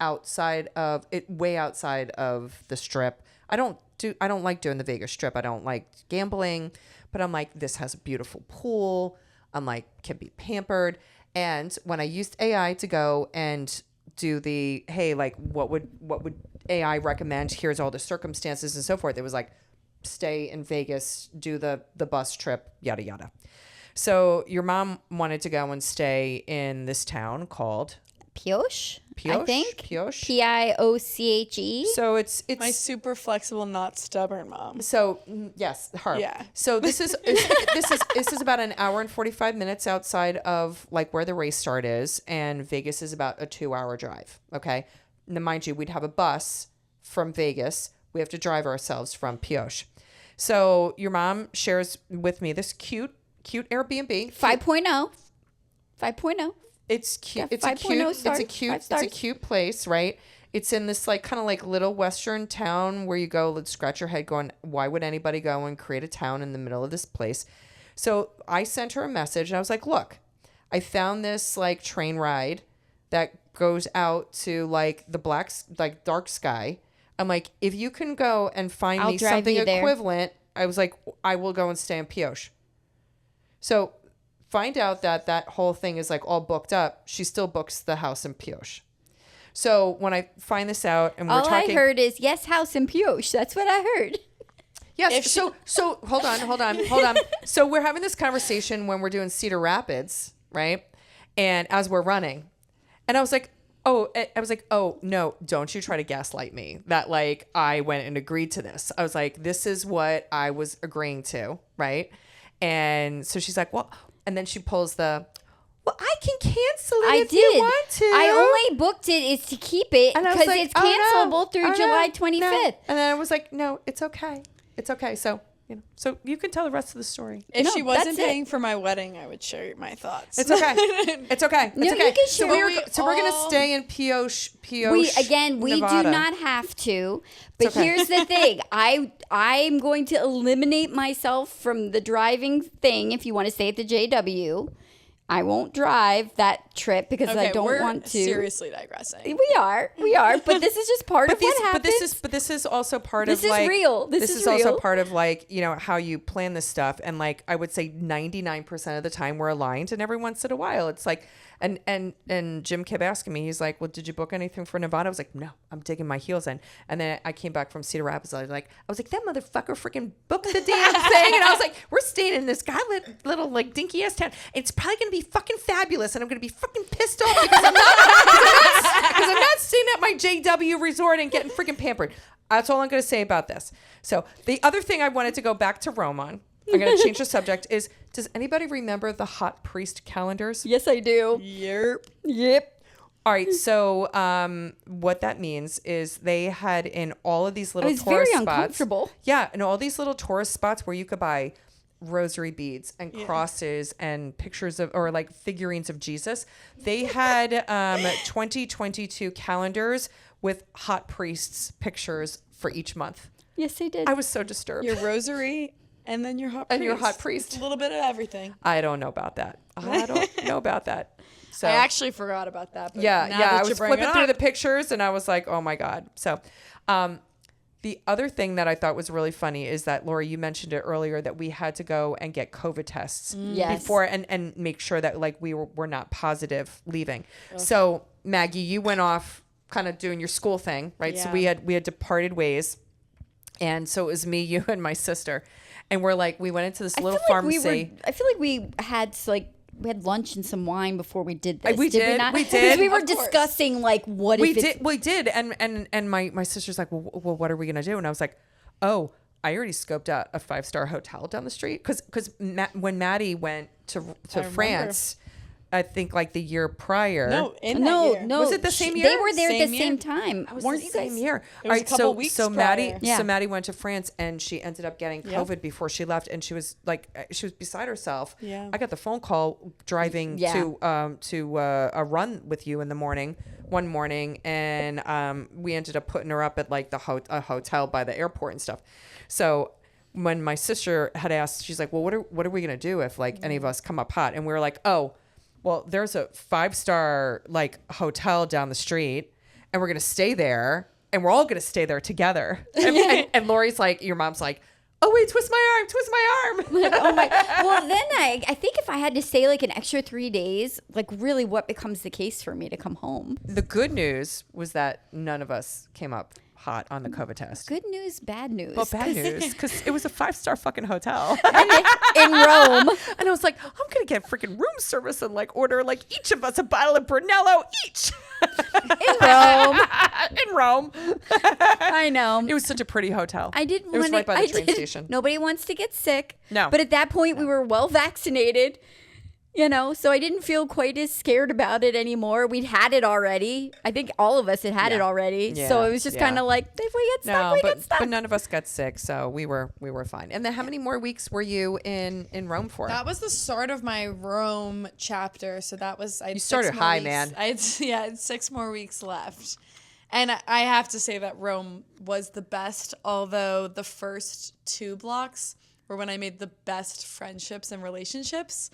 way outside of the Strip. I don't like doing the Vegas Strip. I don't like gambling, but I'm like, this has a beautiful pool. I'm like, can be pampered. And when I used AI to go and do the, hey, like what would AI recommend? Here's all the circumstances and so forth. It was like, stay in Vegas, do the bus trip, yada yada. So your mom wanted to go and stay in this town called Pioche, I Pioche? think. Pioche? Pioche. So it's My super flexible, not stubborn mom. so yes, her. Yeah. So this is about an hour and 45 minutes outside of like where the race start is, and Vegas is about a 2-hour drive. Okay. Now, mind you, we'd have a bus from Vegas. We have to drive ourselves from Pioche. So your mom shares with me this cute Airbnb. 5.0. 5.0. It's cute. Got It's a 5.0 cute. It's stars, a cute. 5 It's a stars. cute place, right? It's in this like kind of like little western town where you go, let's scratch your head, going, why would anybody go and create a town in the middle of this place? So I sent her a message and I was like, look, I found this like train ride that goes out to like the like dark sky. I'm like, if you can go and find I'll me drive something you there. equivalent, I was like, I will go and stay in Pioche. So find out that whole thing is like all booked up. She still books the house in Pioche. So when I find this out and we're All talking, I heard is, yes, house in Pioche. That's what I heard. yes. So hold on. So we're having this conversation when we're doing Cedar Rapids, right? And as we're running, and I was like, oh no, don't you try to gaslight me that like I went and agreed to this. I was like, this is what I was agreeing to, right? And so she's like, well, and then she pulls the, well, I can cancel it if you want to. I only booked it is to keep it And I was because like, it's oh, no. cancelable through Oh, no. July No. 25th. And then I was like, no, it's okay. It's okay. So, so you can tell the rest of the story. If No, she wasn't that's it. paying for my wedding, I would share my thoughts. It's okay. It's okay. No, It's you okay. can So share. we're going to stay in Pioche, We do Nevada. not have to, but okay. here's the thing: I'm going to eliminate myself from the driving thing. If you want to stay at the JW, I won't drive that trip because I don't we're want to. seriously digressing. We are, but this is just part of what happens. But this is also part This of is like real. This is also real. part of like how you plan this stuff, and like I would say 99% of the time we're aligned, and every once in a while it's like. And Jim kept asking me, he's like, well, did you book anything for Nevada? I was like, no, I'm digging my heels in. And then I came back from Cedar Rapids. I was like, that motherfucker freaking booked the damn thing. And I was like, we're staying in this little like dinky ass town. It's probably going to be fucking fabulous. And I'm going to be fucking pissed off because I'm not staying at my JW resort and getting freaking pampered. That's all I'm going to say about this. So the other thing I wanted to go back to Rome on, I'm going to change the subject, is does anybody remember the hot priest calendars? Yes, I do. Yep. All right. So what that means is they had in all of these little It was tourist very spots. uncomfortable. Yeah. In all these little tourist spots where you could buy rosary beads and crosses and pictures of, or like figurines of Jesus. They had 2022 calendars with hot priests pictures for each month. Yes, they did. I was so disturbed. Your rosary and then your hot priest. And your hot priest. A little bit of everything. I don't know about that. I don't know about that. So I actually forgot about that. But yeah, now yeah. that I you was bring flipping it through up- the pictures and I was like, oh my God. So the other thing that I thought was really funny is that, Lori, you mentioned it earlier that we had to go and get COVID tests Yes. before and make sure that like we were not positive leaving. So Maggie, you went off kind of doing your school thing, right? So Yeah. we had departed ways. And so it was me, you, and my sister. And we went into this little pharmacy. I feel like we had lunch and some wine before we did this. We did. not? We 'Cause did. we were Of course. discussing like what We if it's did. And my sister's like, well, what are we going to do? And I was like, oh, I already scoped out a 5-star hotel down the street. Cause when Maddie went to France, I think like the year prior. No, in that no, year. no. Was it the same They year? were there at Same the year. same time. It was Weren't the you same guys? year. It was a couple weeks so prior. Maddie, Yeah. so Maddie went to France and she ended up getting COVID before she left, and she was beside herself. Yeah. I got the phone call driving to a run with you in the morning one morning, and we ended up putting her up at like a hotel by the airport and stuff. So when my sister had asked, she's like, well, what are we gonna do if like any of us come up hot? And we were like, oh, well, there's a 5-star like hotel down the street, and we're gonna stay there, and we're all gonna stay there together. And Lori's like, your mom's like, oh wait, twist my arm. Oh my! Well, then I think if I had to stay like an extra 3 days, like really, what becomes the case for me to come home? The good news was that none of us came up hot on the COVID test. Good news, bad news. Well, bad news, because it was a 5-star fucking hotel. In Rome. And I was like, I'm going to get freaking room service and like order like each of us a bottle of Brunello each. In Rome. In Rome. I know. It was such a pretty hotel. I didn't It was want right by the train station. Nobody wants to get sick. No. But at that point, we were well vaccinated, so I didn't feel quite as scared about it anymore. We'd had it already. I think all of us had it already. Yeah. So it was just kind of like, if we get stuck, we get stuck. But none of us got sick, so we were fine. And then how many more weeks were you in Rome for? That was the start of my Rome chapter. So that was You started high, man. I had 6 more weeks left. And I have to say that Rome was the best, although the first 2 blocks were when I made the best friendships and relationships.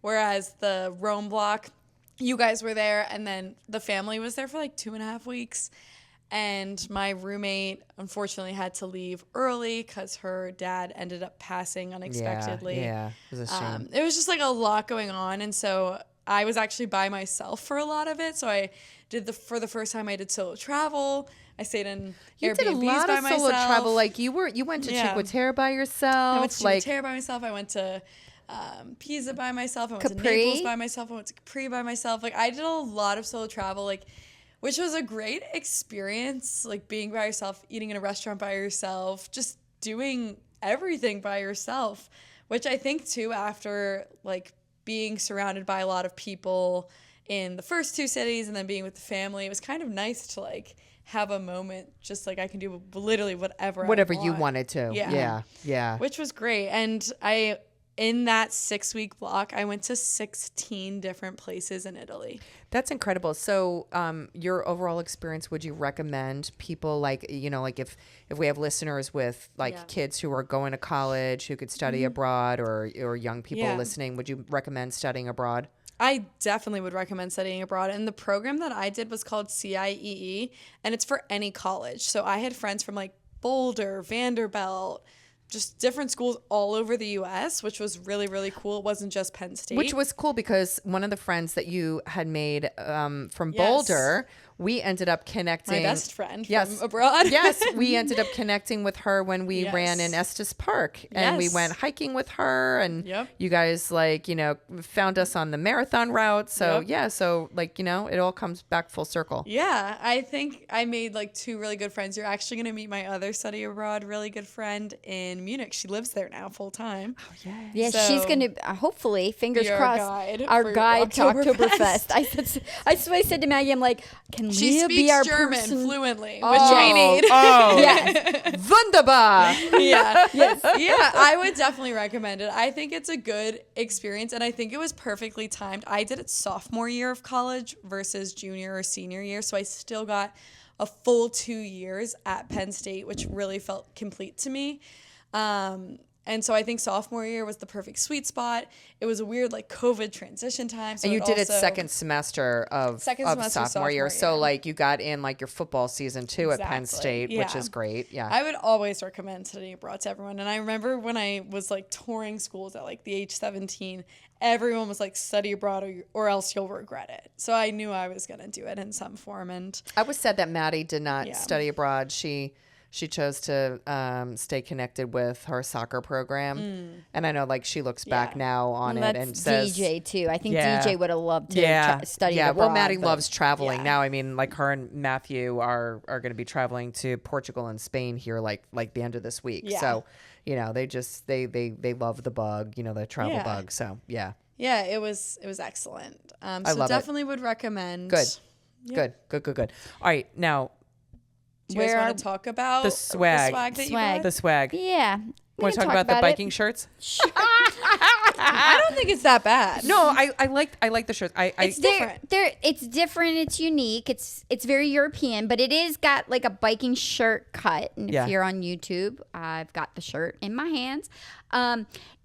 Whereas the Rome block, you guys were there, and then the family was there for like 2.5 weeks. And my roommate, unfortunately, had to leave early because her dad ended up passing unexpectedly. Yeah, it was a shame. It was just like a lot going on. And so I was actually by myself for a lot of it. So I did for the first time, I did solo travel. I stayed in You Airbnbs did a lot by of myself. solo travel. Like you went to Cinque Terre by yourself. I went to Cinque Terre by myself. I went to Pisa by myself. I went to Naples by myself. I went to Capri by myself. Like I did a lot of solo travel, like which was a great experience. Like being by yourself, eating in a restaurant by yourself, just doing everything by yourself. Which I think too, after like being surrounded by a lot of people in the first 2 cities and then being with the family, it was kind of nice to like have a moment just like I can do literally whatever you wanted to. Yeah. Which was great. And in that 6-week block, I went to 16 different places in Italy. That's incredible. So your overall experience, would you recommend people like if we have listeners with like kids who are going to college, who could study abroad, or young people listening, would you recommend studying abroad? I definitely would recommend studying abroad. And the program that I did was called CIEE, and it's for any college. So I had friends from like Boulder, Vanderbilt, just different schools all over the U.S., which was really, really cool. It wasn't just Penn State. Which was cool because one of the friends that you had made from Boulder, we ended up connecting. My best friend from abroad. Yes, we ended up connecting with her when we ran in Estes Park. And we went hiking with her. And you guys, found us on the marathon route. So, so it all comes back full circle. Yeah, I think I made 2 really good friends. You're actually going to meet my other study abroad really good friend in Munich. She lives there now full time. Oh, yeah. Yeah, so she's going to, hopefully, fingers crossed, our guide to Oktoberfest. I said to Maggie, I'm like, can she Leah be our German person? Fluently, which I need. Oh, yes. Wunderbar. Yeah. Yes. Yeah, I would definitely recommend it. I think it's a good experience, and I think it was perfectly timed. I did it sophomore year of college versus junior or senior year, so I still got a full 2 years at Penn State, which really felt complete to me. And so I think sophomore year was the perfect sweet spot. It was a weird COVID transition time. So and you did it second semester of sophomore year. So you got in your football season too at Penn State, which is great. Yeah. I would always recommend studying abroad to everyone. And I remember when I was touring schools at the age 17, everyone was study abroad or else you'll regret it. So I knew I was going to do it in some form. And I was sad that Maddie did not study abroad. She chose to stay connected with her soccer program. And I know she looks back now on it and says DJ too. I think DJ would have loved to study abroad. Well, Maddie loves traveling now. I mean, her and Matthew are going to be traveling to Portugal and Spain here like the end of this week. Yeah. So, they love the bug, the travel bug. So, yeah. Yeah, it was excellent. I love definitely would recommend. Good. Yeah. Good. All right, now do you guys want to talk about the swag that you got? The swag. Yeah. Want to talk about the biking shirts? I don't think it's that bad. No, I like the shirts. It's different. It's different. It's unique. It's very European, but it is got a biking shirt cut. And if you're on YouTube, I've got the shirt in my hands.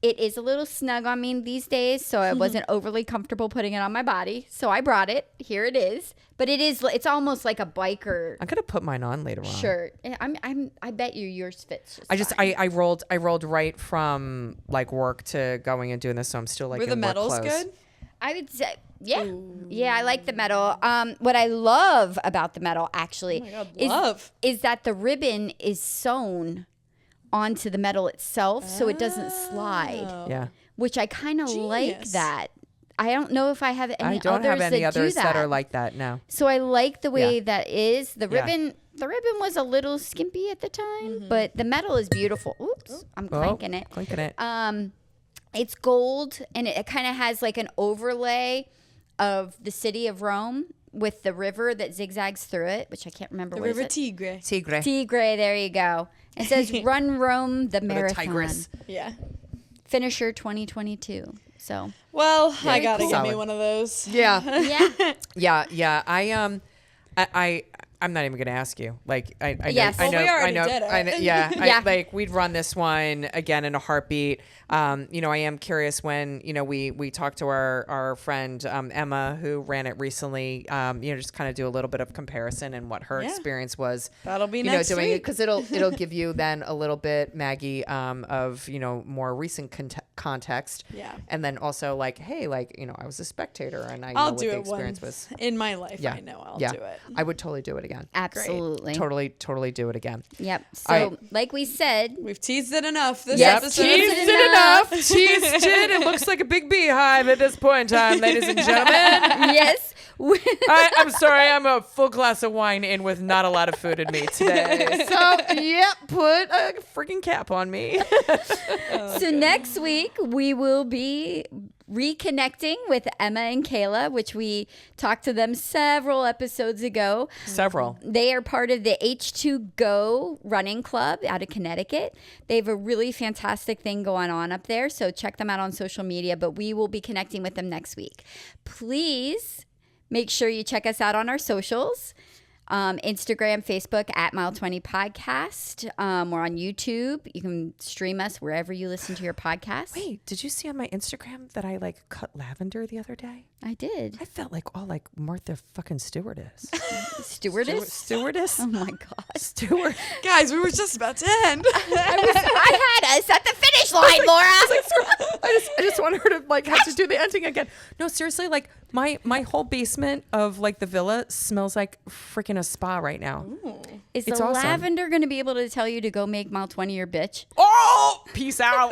It is a little snug on me these days, so I wasn't overly comfortable putting it on my body. So I brought it. Here it is. But it's almost like a biker. I'm gonna put mine on later on. Shirt. I bet yours fits. I rolled right from work to going and doing this, so I'm still Were the in medals work clothes. good? I would say Yeah. Yeah, I like the medal. What I love about the medal, actually, is that the ribbon is sewn onto the medal itself, so it doesn't slide. Yeah. Which I kind of like that. I don't know if I have any others I don't have any others that. that are like that, no. So I like the way that is. The ribbon was a little skimpy at the time, but the medal is beautiful. Oops, I'm clanking it. Clinking it. It's gold, and it kind of has like an overlay of the city of Rome with the river that zigzags through it, which I can't remember what River is it? Tigre. Tigre, there you go. It says Run Rome the Marathon. Tigress. Yeah. Finisher 2022. So. Well, I gotta give me one of those. Yeah. Yeah. Yeah. I'm not even gonna ask you. Like, I Yes. know, Well, we already did it. Yeah. Like, we'd run this one again in a heartbeat. I am curious when, we talked to our friend, Emma, who ran it recently, just kind of do a little bit of comparison and what her experience was. That'll be next doing week. it, because it'll give you then a little bit, Maggie, of, more recent context. Yeah. And then also like, hey, like, I was a spectator and I know I'll what do the it experience once was. in my life. Yeah. I know I'll Yeah. do it. I would totally do it again. Absolutely. Totally do it again. Yep. So, like we said, We've teased it enough this Yes, episode. teased it enough. Teased it. It looks like a big beehive at this point in time, ladies and gentlemen. yes. I'm sorry. I'm a full glass of wine in with not a lot of food in me today. So, put a freaking cap on me. So next week we will be reconnecting with Emma and Kayla, which we talked to them several episodes ago. Several. They are part of the H2Go running club out of Connecticut. They have a really fantastic thing going on up there, so check them out on social media, but we will be connecting with them next week. Please make sure you check us out on our socials. Instagram, Facebook at Mile 20 Podcast. We're on YouTube. You can stream us wherever you listen to your podcast. Wait, did you see on my Instagram that I like cut lavender the other day? I did. I felt like all like Martha fucking Stewardess. Stewardess? Stewardess? Oh my God. Steward. Guys, we were just about to end. I had us at the finish line, Laura. I just want her to like have to do the ending again. No, seriously, like my whole basement of like the villa smells like freaking a spa right now. Is It's the awesome. lavender going to be able to tell you to go make Mile 20 your bitch? Oh, peace out.